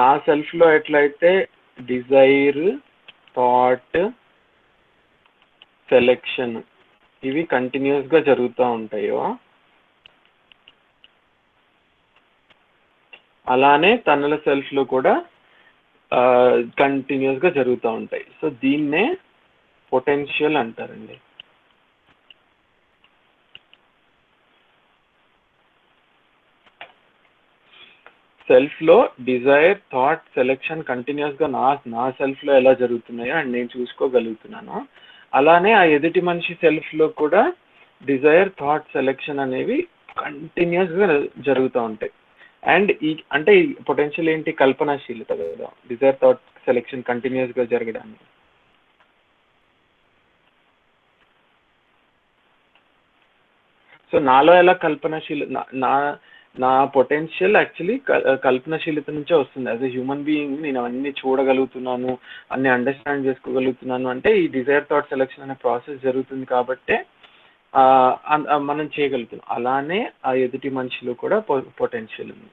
నా సెల్ఫ్ లో ఎట్లయితే డిజైర్, థాట్, సెలెక్షన్ ఇవి కంటిన్యూస్ గా జరుగుతూ ఉంటాయో అలానే తనల సెల్ఫ్ లో కూడా కంటిన్యూస్ గా జరుగుతూ ఉంటాయి. సో దీన్నే పొటెన్షియల్ అంటారండి. సెల్ఫ్ లో డిజైర్, థాట్, సెలెక్షన్ కంటిన్యూస్ గా నా సెల్ఫ్ లో ఎలా జరుగుతున్నాయో అండ్ నేను చూసుకోగలుగుతున్నాను, అలానే ఆ ఎదుటి మనిషి సెల్ఫ్ లో కూడా డిజైర్, థాట్, సెలెక్షన్ అనేవి కంటిన్యూస్ గా జరుగుతూ ఉంటాయి. అండ్ అంటే పొటెన్షియల్ ఏంటి? కల్పనాశీలత కదా, డిజైర్, థాట్, సెలెక్షన్ కంటిన్యూస్ గా జరగడానికి. సో నాలో ఎలా నా పొటెన్షియల్ యాక్చువల్లీ కల్పనాశీలత నుంచే వస్తుంది. యాజ్ ఎ హ్యూమన్ బీయింగ్ నేను అవన్నీ చూడగలుగుతున్నాను, అన్ని అండర్స్టాండ్ చేసుకోగలుగుతున్నాను అంటే ఈ డిజైర్, థాట్, సెలెక్షన్ అనే ప్రాసెస్ జరుగుతుంది కాబట్టే మనం చేయగలుగుతున్నాం. అలానే ఆ ఎదుటి మనిషిలో కూడా పొటెన్షియల్ ఉంది.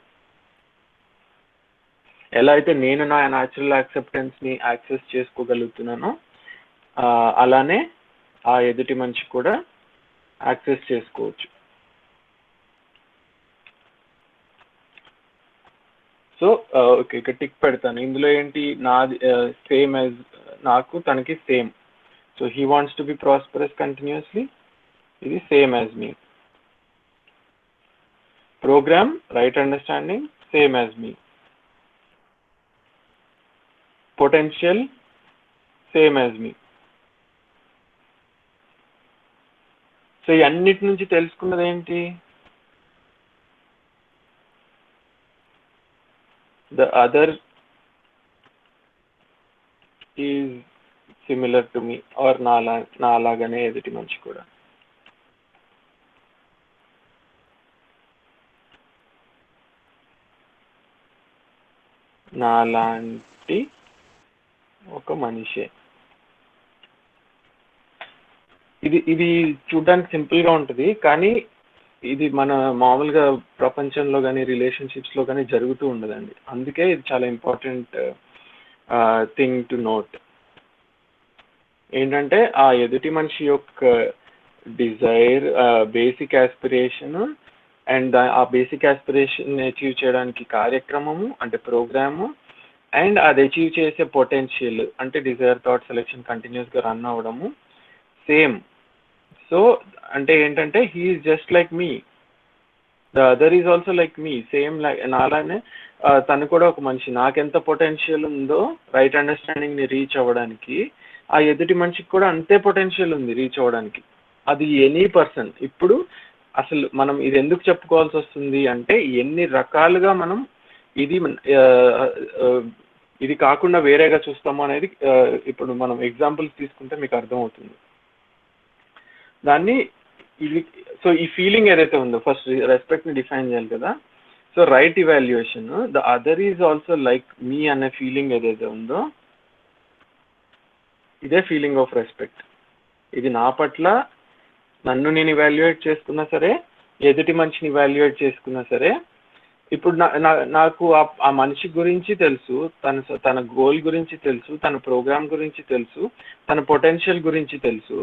ఎలా అయితే నేను నా న్యాచురల్ యాక్సెప్టెన్స్ ని యాక్సెస్ చేసుకోగలుగుతున్నానో అలానే ఆ ఎదుటి మనిషి కూడా యాక్సెస్ చేసుకోవచ్చు. సో ఓకే, ఇక్కడ టిక్ పెడతాను. ఇందులో ఏంటి? నాది సేమ్ యాజ్ నాకు, తనకి same. So he wants to be prosperous continuously, ఇది same as me. Program, right understanding, same as me. Potential, same as me. So ఈ అన్నిటి నుంచి తెలుసుకున్నది ఏంటి? The other is similar to me, or నా లాగానే ఎదుటి మనిషి కూడా. నాలాంటి ఒక మనిషే. ఇది చూడడానికి సింపుల్ గా ఉంటుంది, కానీ ఇది మన మామూలుగా ప్రపంచంలో కానీ రిలేషన్షిప్స్ లో కానీ జరుగుతూ ఉండదండి. అందుకే ఇది చాలా ఇంపార్టెంట్ థింగ్ టు నోట్. ఏంటంటే ఆ ఎదుటి మనిషి యొక్క డిజైర్, బేసిక్ ఆస్పిరేషన్ అండ్ ఆ బేసిక్ ఆస్పిరేషన్ అచీవ్ చేయడానికి కార్యక్రమము అంటే ప్రోగ్రాము, అండ్ అది అచీవ్ చేసే పొటెన్షియల్ అంటే డిజైర్, థాట్, సెలెక్షన్ కంటిన్యూస్ గా రన్ అవ్వడము సేమ్. సో అంటే ఏంటంటే he is just like me, the other is also like me, same like నాలానే తను కూడా ఒక మనిషి. నాకెంత పొటెన్షియల్ ఉందో రైట్ అండర్స్టాండింగ్ ని రీచ్ అవ్వడానికి, ఆ ఎదుటి మనిషికి కూడా అంతే పొటెన్షియల్ ఉంది రీచ్ అవ్వడానికి. అది ఎనీ పర్సన్. ఇప్పుడు అసలు మనం ఇది ఎందుకు చెప్పుకోవాల్సి వస్తుంది అంటే, ఎన్ని రకాలుగా మనం ఇది కాకుండా వేరేగా చూస్తాము అనేది ఇప్పుడు మనం ఎగ్జాంపుల్స్ తీసుకుంటే మీకు అర్థమవుతుంది. దాన్ని సో ఈ ఫీలింగ్ ఏదైతే ఉందో, ఫస్ట్ రెస్పెక్ట్ ని డిఫైన్ చేయాలి కదా. So right evaluation, the other is also like me అనే ఫీలింగ్ ఏదైతే ఉందో ఇదే ఫీలింగ్ ఆఫ్ రెస్పెక్ట్. ఇది నా పట్ల నన్ను నేను ఇవాల్యుయేట్ చేసుకున్నా సరే, ఎదుటి మనిషిని ఇవాల్యుయేట్ చేసుకున్నా సరే, ఇప్పుడు నాకు ఆ మనిషి గురించి తెలుసు, తన గోల్ గురించి తెలుసు, తన ప్రోగ్రామ్ గురించి తెలుసు, తన పొటెన్షియల్ గురించి తెలుసు.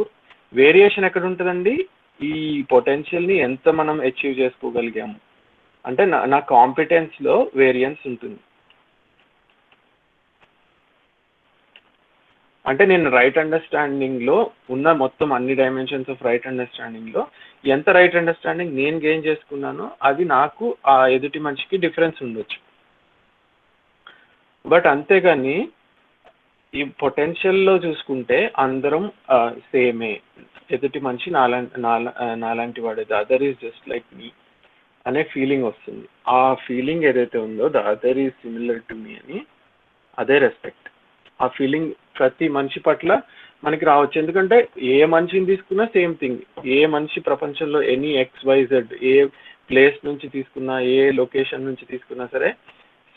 వేరియేషన్ ఎక్కడ ఉంటుందండి? ఈ పొటెన్షియల్ ని ఎంత మనం అచీవ్ చేసుకోగలిగాము అంటే నా కాంపిటెన్స్ లో వేరియన్స్ ఉంటుంది. అంటే నేను రైట్ అండర్స్టాండింగ్ లో ఉన్న మొత్తం అన్ని డైమెన్షన్స్ ఆఫ్ రైట్ అండర్స్టాండింగ్ లో ఎంత రైట్ అండర్స్టాండింగ్ నేను గెయిన్ చేసుకున్నానో అది నాకు ఆ ఎదుటి మనిషికి డిఫరెన్స్ ఉండొచ్చు. బట్ అంతేగాని ఈ పొటెన్షియల్ లో చూసుకుంటే అందరం సేమే. ఎదుటి మనిషి నాలాంటి వాడే, the other is just like me అనే ఫీలింగ్ వస్తుంది. ఆ ఫీలింగ్ ఏదైతే ఉందో the other is similar to me అని, అదే రెస్పెక్ట్. ఆ ఫీలింగ్ ప్రతి మనిషి పట్ల మనకి రావచ్చు. ఎందుకంటే ఏ మనిషిని తీసుకున్నా సేమ్ థింగ్. ఏ మనిషి ప్రపంచంలో ఎనీ XYZ ఏ ప్లేస్ నుంచి తీసుకున్నా, ఏ లొకేషన్ నుంచి తీసుకున్నా సరే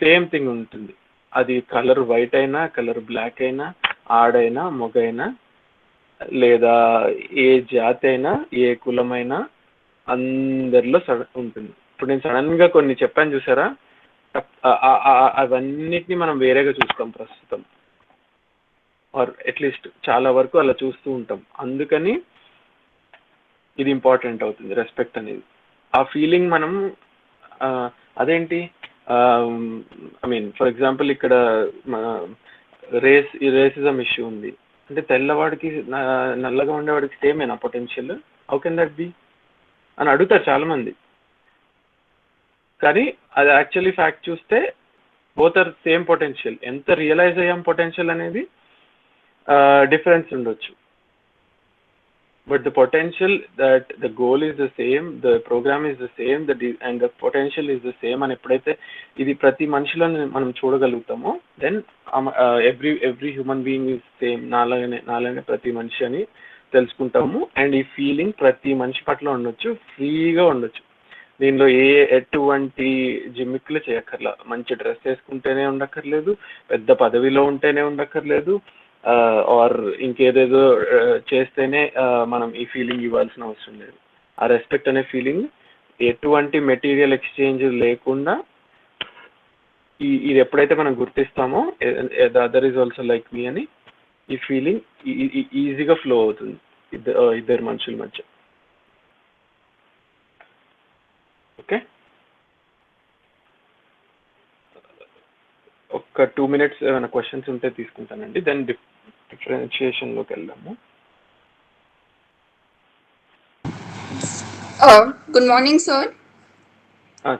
సేమ్ థింగ్ ఉంటుంది. అది కలర్ వైట్ అయినా, కలర్ బ్లాక్ అయినా, ఆడైనా మొగైనా, లేదా ఏ జాతి అయినా, ఏ కులమైనా అందరిలో ఉంటుంది. ఇప్పుడు నేను సడన్ గా కొన్ని చెప్పాను చూసారా, అవన్నిటిని మనం వేరేగా చూస్తాం ప్రస్తుతం, ఆర్ అట్లీస్ట్ చాలా వరకు అలా చూస్తూ ఉంటాం. అందుకని ఇది ఇంపార్టెంట్ అవుతుంది రెస్పెక్ట్ అనేది. ఆ ఫీలింగ్ మనం అదేంటి, ఐ మీన్ ఫర్ ఎగ్జాంపుల్ ఇక్కడ రేసిజం ఇష్యూ ఉంది అంటే తెల్లవాడికి నల్లగా ఉండేవాడికి సేమేనా potential? How can that be అని అడుగుతారు చాలా మంది. కానీ అది యాక్చువల్లీ ఫ్యాక్ట్ చూస్తే బోత్ ఆర్ సేమ్ పొటెన్షియల్. ఎంత రియలైజ్ అయ్యాం పొటెన్షియల్ అనేది డిఫరెన్స్ ఉండొచ్చు, but the potential that the goal is the same, the program is the same, and the potential is the same అని ఎప్పుడైతే ఇది ప్రతి మనిషిలో మనం చూడగలుగుతామో then every human being is same, నాలాగే ప్రతి మనిషి అని తెలుసుకుంటాము. అండ్ ఈ ఫీలింగ్ ప్రతి మనిషి పట్ల ఉండొచ్చు, ఫ్రీగా ఉండొచ్చు. దీనిలో ఎటువంటి జిమ్మిక్కులు చేయక్కర్లా. మంచి డ్రెస్ వేసుకుంటేనే ఉండక్కర్లేదు, పెద్ద పదవిలో ఉంటేనే ఉండక్కర్లేదు, ఆర్ ఇంకేదేదో చేస్తేనే మనం ఈ ఫీలింగ్ ఇవ్వాల్సిన అవసరం లేదు. ఆ రెస్పెక్ట్ అనే ఫీలింగ్ ఎటువంటి మెటీరియల్ ఎక్స్చేంజ్ లేకుండా ఇది ఎప్పుడైతే మనం గుర్తిస్తామో the other is also like me అని, ఈ ఫీలింగ్ ఈజీగా ఫ్లో అవుతుంది ఇద్దరు మనుషుల మధ్య. ఓకే, ఒక 2 minutes ఏమైనా క్వశ్చన్స్ ఉంటే తీసుకుంటానండి, దెన్ డిఫరెన్షియేషన్ లోకి వెళ్దాము. Good morning sir.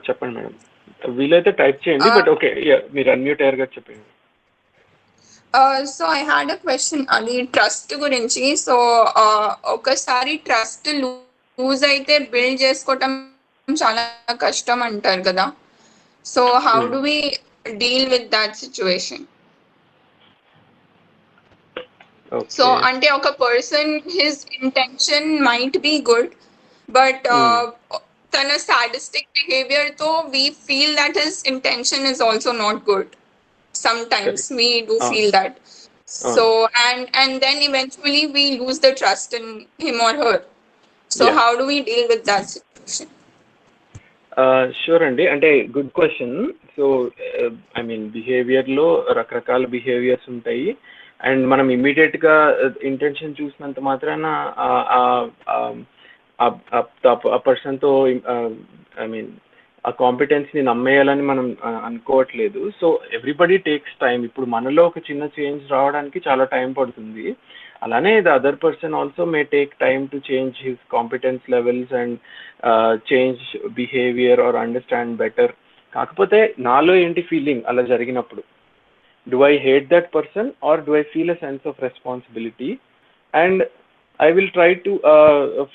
చెప్పండి మేడం, వీలైతే టైప్ చేయండి, బట్ ఓకే మీరు అన్మ్యూట్ అయ్యారు కదా, చెప్పండి. So I had a question, అది ట్రస్ట్ గురించి. సో ఒకసారి ట్రస్ట్ లూజ్ అయితే బిల్డ్ చేసుకోవటం చాలా కష్టం అంటారు కదా. So how do we deal with that situation? So అంటే ఒక person his intention might be good, but తన సాడిస్టిక్ బిహేవియర్ తో we feel that his intention is also not good. Sometimes we do feel that. So and then eventually we lose the trust in him or her. So how do we deal with that situation? Sure అండి, అంటే good question. So I mean బిహేవియర్లో రకరకాల బిహేవియర్స్ ఉంటాయి, అండ్ మనం ఇమ్మీడియట్గా ఇంటెన్షన్ చూసినంత మాత్రాన ఆ పర్సన్తో ఐ మీన్ ఆ కాంపిటెన్స్ని నమ్మేయాలని మనం అనుకోవట్లేదు. So everybody takes time. ఇప్పుడు మనలో ఒక చిన్న చేంజ్ రావడానికి చాలా టైం పడుతుంది. అలానే the other person also may take time to change his competence levels and change behaviour or understand better. కాకపోతే నాలో ఏంటి ఫీలింగ్ అలా జరిగినప్పుడు? Do I hate that person or do I feel a sense of responsibility? And I will try to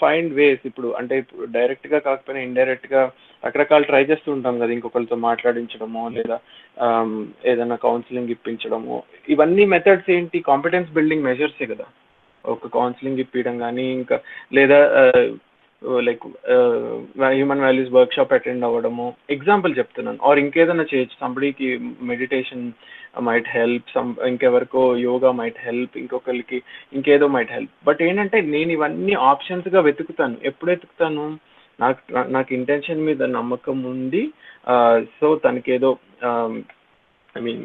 find ways. ఇప్పుడు అంటే ఇప్పుడు డైరెక్ట్గా కాకపోయినా ఇండైరెక్ట్గా రకరకాలు ట్రై చేస్తూ ఉంటాం కదా, ఇంకొకరితో మాట్లాడించడమో లేదా ఏదైనా కౌన్సిలింగ్ ఇప్పించడమో. ఇవన్నీ మెథడ్స్ ఏంటి? కాంపిటెన్స్ బిల్డింగ్ మెజర్సే కదా. ఒక కౌన్సిలింగ్ ఇప్పించడం కానీ, ఇంకా లేదా like human values workshop attend అవ్వడము, ఎగ్జాంపుల్ చెప్తున్నాను. ఆర్ ఇంకేదైనా చేయొచ్చు. సంబడికి మెడిటేషన్ మైట్ హెల్ప్, ఇంకెవరికో యోగా మైట్ హెల్ప్, ఇంకొకరికి ఇంకేదో మైట్ హెల్ప్. బట్ ఏంటంటే నేను ఇవన్నీ ఆప్షన్స్గా వెతుకుతాను. ఎప్పుడు వెతుకుతాను? నాకు ఇంటెన్షన్ మీద నమ్మకం ఉంది, సో తనకేదో ఐ మీన్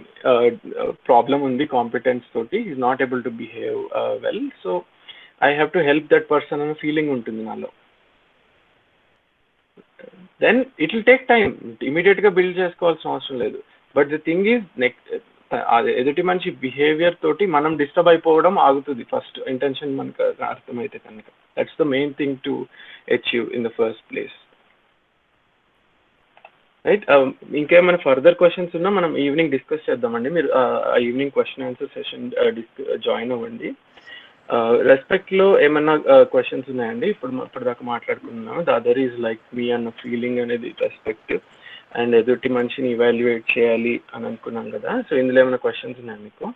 ప్రాబ్లం ఉంది కాంపిటెన్స్ తోటి, is not able to behave well, so I have to help that person అనే ఫీలింగ్ ఉంటుంది నాలో. Then it will take time. ఇమీడియట్గా బిల్డ్ చేసుకోవాల్సిన అవసరం లేదు. But the thing is next ఎదుటి మనిషి బిహేవియర్ తోటి మనం డిస్టర్బ్ అయిపోవడం ఆగుతుంది ఫస్ట్, ఇంటెన్షన్ మనకు అర్థమైతే కనుక. That's the main thing to achieve in the first place, right? ఇంకేమైనా ఫర్దర్ క్వశ్చన్స్ ఉన్నా మనం ఈవినింగ్ డిస్కస్ చేద్దామండి. మీరు ఆ evening question answer session join అవ్వండి. రెస్పెక్ట్లో ఏమన్నా క్వశ్చన్స్ ఉన్నాయండి? ఇప్పటిదాకా మాట్లాడుకున్నాము. ద అదర్ ఈజ్ లైక్ మీ అన్న ఫీలింగ్ అనేది రెస్పెక్ట్ అండ్ ఎదుటి మనిషిని ఇవాల్యుయేట్ చేయాలి అని అనుకున్నాం కదా. సో ఇందులో ఏమైనా క్వశ్చన్స్ ఉన్నాయా మీకు?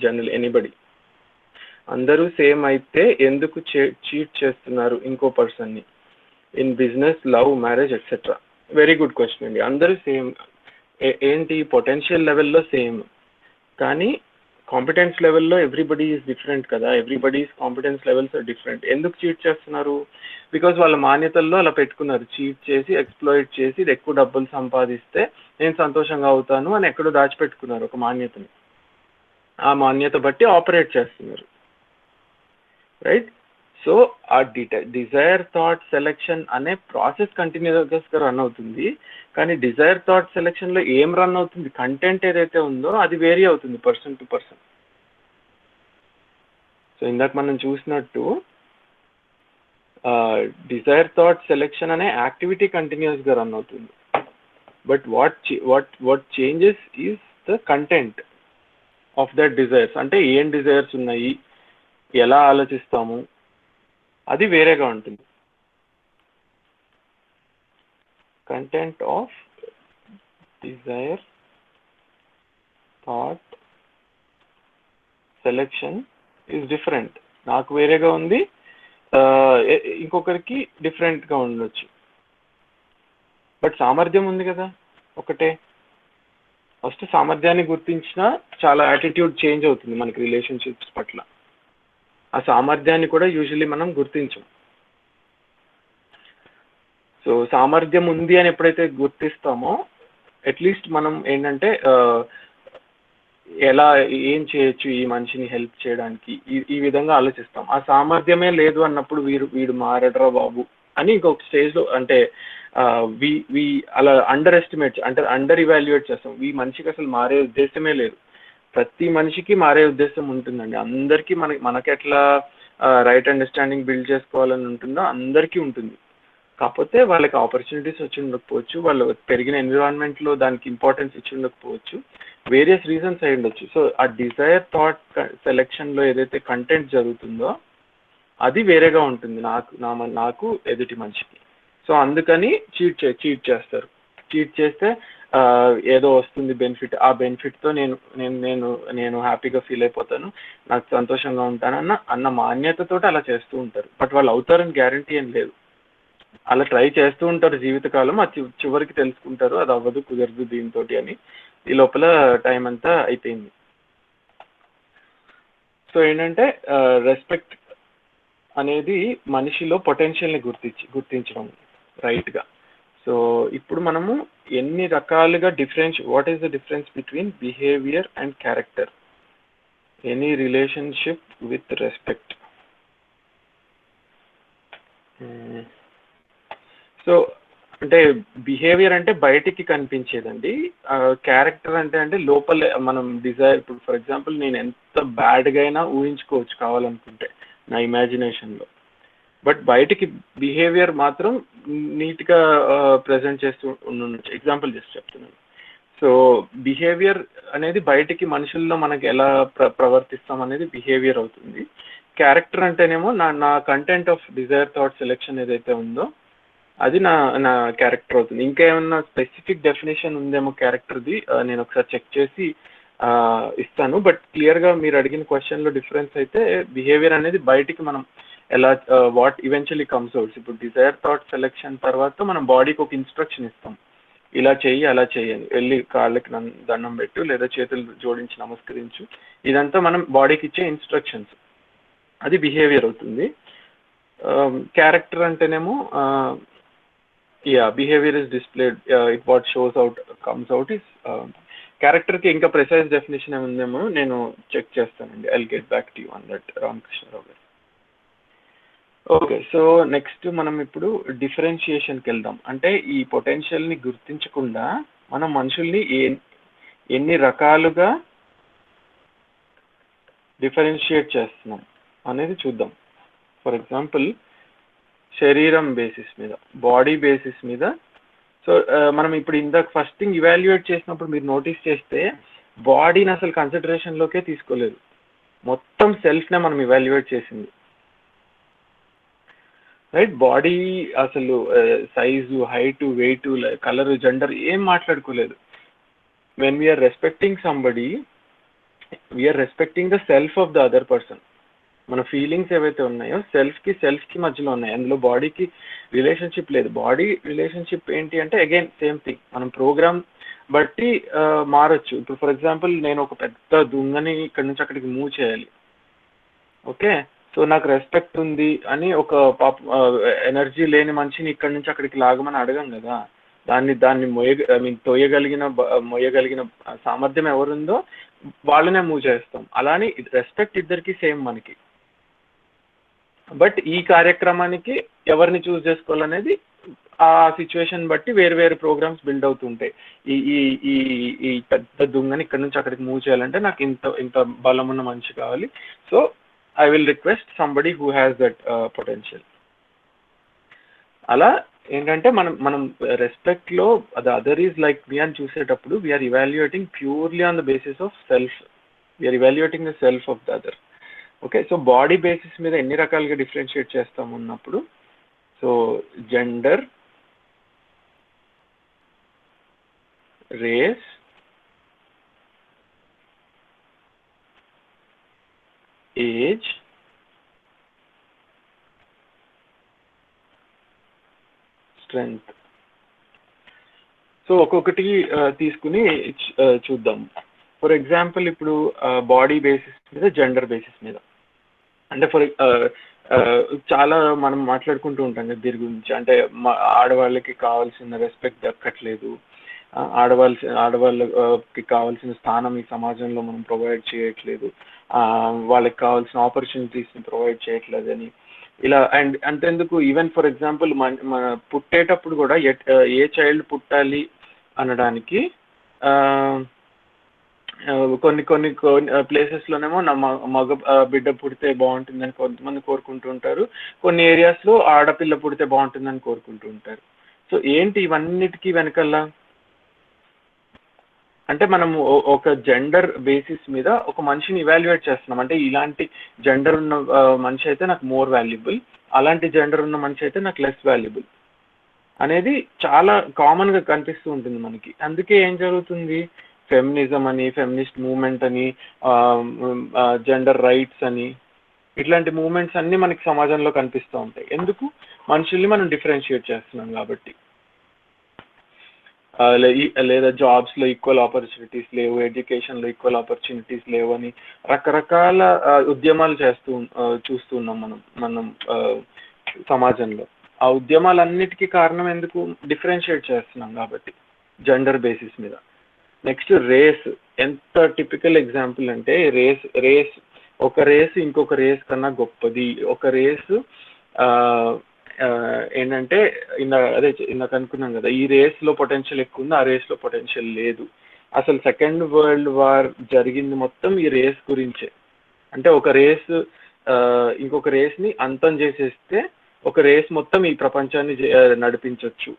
General anybody. అందరూ సేమ్ అయితే ఎందుకు చీట్ చేస్తున్నారు ఇంకో పర్సన్ని in business, love, marriage etcetera? Very good question అండి. అందరూ సేమ్ ఏంటి? పొటెన్షియల్ లెవెల్లో సేమ్, కానీ కాంపిటెన్స్ లెవెల్లో ఎవ్రీబడి ఈజ్ డిఫరెంట్ కదా. Everybody's competence levels are different. ఎందుకు చీట్ చేస్తున్నారు? బికాజ్ వాళ్ళ మాన్యతల్లో అలా పెట్టుకున్నారు. చీట్ చేసి, ఎక్స్ప్లాయిట్ చేసి, ఇది ఎక్కువ డబ్బులు సంపాదిస్తే నేను సంతోషంగా అవుతాను అని ఎక్కడో దాచిపెట్టుకున్నారు ఒక మాన్యతని. ఆ మాన్యత బట్టి ఆపరేట్ చేస్తున్నారు, రైట్? సో ఆ డిజైర్ థాట్ సెలెక్షన్ అనే ప్రాసెస్ కంటిన్యూస్గా రన్ అవుతుంది. కానీ డిజైర్ థాట్ సెలెక్షన్లో ఏం రన్ అవుతుంది? కంటెంట్ ఏదైతే ఉందో అది వేరీ అవుతుంది పర్సన్ టు పర్సన్. సో ఇందాక మనం చూసినట్టు డిజైర్ థాట్ సెలెక్షన్ అనే యాక్టివిటీ కంటిన్యూస్గా రన్ అవుతుంది. But what changes is the content of that desires. అంటే ఏం డిజైర్స్ ఉన్నాయి, ఎలా ఆలోచిస్తాము, అది వేరేగా ఉంటుంది. Content of desire thought selection is different. నాకు వేరేగా ఉంది, ఇంకొకరికి డిఫరెంట్గా ఉండొచ్చు. బట్ సామర్థ్యం ఉంది కదా ఒకటే. ఫస్ట్ సామర్థ్యాన్ని గుర్తించినా చాలా యాటిట్యూడ్ చేంజ్ అవుతుంది మనకి రిలేషన్షిప్స్ పట్ల. ఆ సామర్థ్యాన్ని కూడా యూజువల్లీ మనం గుర్తించం. సో సామర్థ్యం ఉంది అని ఎప్పుడైతే గుర్తిస్తామో అట్లీస్ట్ మనం ఏంటంటే ఎలా ఏం చేయొచ్చు ఈ మనిషిని హెల్ప్ చేయడానికి, ఈ విధంగా ఆలోచిస్తాం. ఆ సామర్థ్యమే లేదు అన్నప్పుడు వీడు మారడరా బాబు అని ఇంకొక స్టేజ్లో అంటే అలా అండర్ ఎస్టిమేట్ అంటే అండర్ ఇవాల్యుయేట్ చేస్తాం. ఈ మనిషికి అసలు మారే ఉద్దేశమే లేదు. ప్రతి మనిషికి మారే ఉద్దేశం ఉంటుందండి. అందరికీ మనకి ఎట్లా రైట్ అండర్స్టాండింగ్ బిల్డ్ చేసుకోవాలని ఉంటుందో అందరికీ ఉంటుంది. కాకపోతే వాళ్ళకి ఆపర్చునిటీస్ వచ్చి ఉండకపోవచ్చు, వాళ్ళు పెరిగిన ఎన్విరాన్మెంట్లో దానికి ఇంపార్టెన్స్ ఇచ్చి ఉండకపోవచ్చు, వేరియస్ రీజన్స్ అయి ఉండొచ్చు. సో ఆ డిజైర్ థాట్ సెలెక్షన్లో ఏదైతే కంటెంట్ జరుగుతుందో అది వేరేగా ఉంటుంది నాకు ఎదుటి మనిషికి. సో అందుకని చీట్ చేస్తారు. చీట్ చేస్తే ఏదో వస్తుంది బెనిఫిట్, ఆ బెనిఫిట్తో నేను హ్యాపీగా ఫీల్ అయిపోతాను, నాకు సంతోషంగా ఉంటాను అన్న మాన్యతతో అలా చేస్తూ ఉంటారు. బట్ వాళ్ళు అవుతారని గ్యారంటీ ఏం లేదు. అలా ట్రై చేస్తూ ఉంటారు జీవితకాలం. చివరికి తెలుసుకుంటారు అది అవ్వదు, కుదరదు దీంతో అని. ఈ లోపల టైం అంతా అయిపోయింది. సో ఏంటంటే రెస్పెక్ట్ అనేది మనిషిలో పొటెన్షియల్ని గుర్తించడం రైట్గా. సో ఇప్పుడు మనము ఎన్ని రకాలుగా what is the difference between behaviour and character any relationship with respect. So అంటే బిహేవియర్ అంటే బయటికి కనిపించేదండి. క్యారెక్టర్ అంటే లోపల మనం డిజైర్. ఇప్పుడు ఫర్ ఎగ్జాంపుల్ నేను ఎంత బ్యాడ్గా అయినా ఊహించుకోవచ్చు కావాలనుకుంటే నా ఇమాజినేషన్లో. బట్ బయటికి బిహేవియర్ మాత్రం నీట్గా ప్రజెంట్ చేస్తూ ఉండొచ్చు. ఎగ్జాంపుల్ చేసి చెప్తున్నాను. సో బిహేవియర్ అనేది బయటికి మనుషుల్లో మనకి ఎలా ప్రవర్తిస్తాం అనేది బిహేవియర్ అవుతుంది. క్యారెక్టర్ అంటేనేమో నా content of desire thought selection ఏదైతే ఉందో అది నా క్యారెక్టర్ అవుతుంది. ఇంకా ఏమన్నా స్పెసిఫిక్ డెఫినేషన్ ఉందేమో క్యారెక్టర్ది, నేను ఒకసారి చెక్ చేసి ఇస్తాను. బట్ క్లియర్గా మీరు అడిగిన క్వశ్చన్లో డిఫరెన్స్ అయితే బిహేవియర్ అనేది బయటికి మనం ఎలా వాట్ ఈవెన్చువలీ కమ్స్ అవుట్స్. ఇప్పుడు డిజైర్ థాట్ సెలెక్షన్ తర్వాత మనం బాడీకి ఒక ఇన్స్ట్రక్షన్ ఇస్తాం, ఇలా చెయ్యి అలా చెయ్యని, వెళ్ళి కాళ్ళకి దండం పెట్టు లేదా చేతులు జోడించి నమస్కరించు. ఇదంతా మనం బాడీకి ఇచ్చే ఇన్స్ట్రక్షన్స్, అది బిహేవియర్ అవుతుంది. క్యారెక్టర్ అంటేనేమో behaviour is displayed, it what shows out comes out is క్యారెక్టర్కి. ఇంకా ప్రిసైజ్ డెఫినేషన్ ఏముందేమో నేను చెక్ చేస్తానండి. I will get back to you on that, Ramakrishna Rao గారు. ఓకే, సో నెక్స్ట్ మనం ఇప్పుడు డిఫరెన్షియేషన్కి వెళ్దాం. అంటే ఈ పొటెన్షియల్ని గుర్తించకుండా మనం మనుషుల్ని ఎన్ని రకాలుగా డిఫరెన్షియేట్ చేస్తున్నాం అనేది చూద్దాం. ఫర్ ఎగ్జాంపుల్ శరీరం బేసిస్ మీద, బాడీ బేసిస్ మీద. సో మనం ఇప్పుడు ఇందాక ఫస్ట్ థింగ్ ఇవాల్యుయేట్ చేసినప్పుడు మీరు నోటీస్ చేస్తే బాడీని అసలు కన్సిడరేషన్లోకే తీసుకోలేదు. మొత్తం సెల్ఫ్నే మనం ఇవాల్యుయేట్ చేసింది, రైట్? బాడీ అసలు size, height, weight, colour, gender ఏం మాట్లాడుకోలేదు. When we are respecting somebody, we are respecting the self of the other person. మన ఫీలింగ్స్ ఏవైతే ఉన్నాయో సెల్ఫ్కి మధ్యలో ఉన్నాయి, అందులో బాడీకి రిలేషన్షిప్ లేదు. బాడీ రిలేషన్షిప్ ఏంటి అంటే అగైన్ సేమ్ థింగ్, మనం ప్రోగ్రామ్ బట్టి మారచ్చు. ఇప్పుడు ఫర్ ఎగ్జాంపుల్ నేను ఒక పెద్ద దుంగని ఇక్కడ నుంచి అక్కడికి మూవ్ చేయాలి, ఓకే? సో నాకు రెస్పెక్ట్ ఉంది అని ఒక ఎనర్జీ లేని మనిషిని ఇక్కడ నుంచి అక్కడికి లాగమని అడగం కదా. దాన్ని మొయ్యగలిగిన సామర్థ్యం ఎవరుందో వాళ్ళనే మూవ్ చేస్తాం. అలానే రెస్పెక్ట్ ఇద్దరికి సేమ్ మనకి. బట్ ఈ కార్యక్రమానికి ఎవరిని చూస్ చేసుకోవాలనేది ఆ సిచ్యువేషన్ బట్టి వేరు వేరు ప్రోగ్రామ్స్ బిల్డ్ అవుతుంటాయి. ఈ పెద్ద దుంగని ఇక్కడ నుంచి అక్కడికి మూవ్ చేయాలంటే నాకు ఇంత బలం ఉన్న మనిషి కావాలి. So I will request somebody who has that potential. అలా ఏంటంటే మనం రెస్పెక్ట్లో the other is like me అని చూసేటప్పుడు we are evaluating purely on the basis of self. We are evaluating the self of the other. Okay, so body basis మీద ఎన్ని రకాలుగా డిఫరెన్షియేట్ చేస్తాము ఉన్నప్పుడు, so gender, race, age, strength. So ఒక్కొక్కటి తీసుకుని చూద్దాం. ఫర్ ఎగ్జాంపుల్ ఇప్పుడు బాడీ బేసిస్ మీద, జెండర్ బేసిస్ మీద అంటే చాలా మనం మాట్లాడుకుంటూ ఉంటాం కదా దీని గురించి. అంటే ఆడవాళ్ళకి కావాల్సిన రెస్పెక్ట్ దక్కట్లేదు, ఆడవాళ్ళకి కావాల్సిన స్థానం ఈ సమాజంలో మనం ప్రొవైడ్ చేయట్లేదు, వాళ్ళకి కావాల్సిన ఆపర్చునిటీస్ని ప్రొవైడ్ చేయట్లేదని ఇలా. అండ్ అంతెందుకు ఈవెన్ ఫర్ ఎగ్జాంపుల్ మన పుట్టేటప్పుడు కూడా ఏ చైల్డ్ పుట్టాలి అనడానికి కొన్ని ప్లేసెస్లోనేమో మగ బిడ్డ పుడితే బాగుంటుందని కొంతమంది కోరుకుంటూ ఉంటారు, కొన్ని ఏరియాస్లో ఆడపిల్ల పుడితే బాగుంటుందని కోరుకుంటూ ఉంటారు. సో ఏంటి ఇవన్నిటికీ వెనకల్లా అంటే మనము ఒక జెండర్ బేసిస్ మీద ఒక మనిషిని ఇవాల్యుయేట్ చేస్తున్నాం. అంటే ఇలాంటి జెండర్ ఉన్న మనిషి అయితే నాకు మోర్ వాల్యుబుల్, అలాంటి జెండర్ ఉన్న మనిషి అయితే నాకు లెస్ వాల్యుబుల్ అనేది చాలా కామన్గా కనిపిస్తూ ఉంటుంది మనకి. అందుకే ఏం జరుగుతుంది, ఫెమినిజం అని, ఫెమినిస్ట్ మూవ్మెంట్ అని, జెండర్ రైట్స్ అని, ఇట్లాంటి మూవ్మెంట్స్ అన్నీ మనకి సమాజంలో కనిపిస్తూ ఉంటాయి. ఎందుకు? మనుషుల్ని మనం డిఫరెన్షియేట్ చేస్తున్నాం కాబట్టి. లేదా జాబ్స్లో ఈక్వల్ ఆపర్చునిటీస్ లేవు, ఎడ్యుకేషన్లో ఈక్వల్ ఆపర్చునిటీస్ లేవు అని రకరకాల ఉద్యమాలు చూస్తున్నాం మనం సమాజంలో. ఆ ఉద్యమాలన్నిటికీ కారణం ఎందుకు? డిఫరెన్షియేట్ చేస్తున్నాం కాబట్టి జెండర్ బేసిస్ మీద. నెక్స్ట్ రేస్, ఎంత టిపికల్ ఎగ్జాంపుల్ అంటే రేస్ ఒక రేస్ ఇంకొక రేస్ కన్నా గొప్పది. ఒక రేసు ఏంటంటే ఇందాక అనుకున్నాం కదా, ఈ రేస్లో పొటెన్షియల్ ఎక్కువ ఉంది, ఆ రేస్లో పొటెన్షియల్ లేదు. అసలు సెకండ్ వరల్డ్ వార్ జరిగింది మొత్తం ఈ రేస్ గురించే. అంటే ఒక రేస్ ఇంకొక రేస్ని అంతం చేసేస్తే ఒక రేస్ మొత్తం ఈ ప్రపంచాన్ని నడిపించవచ్చు.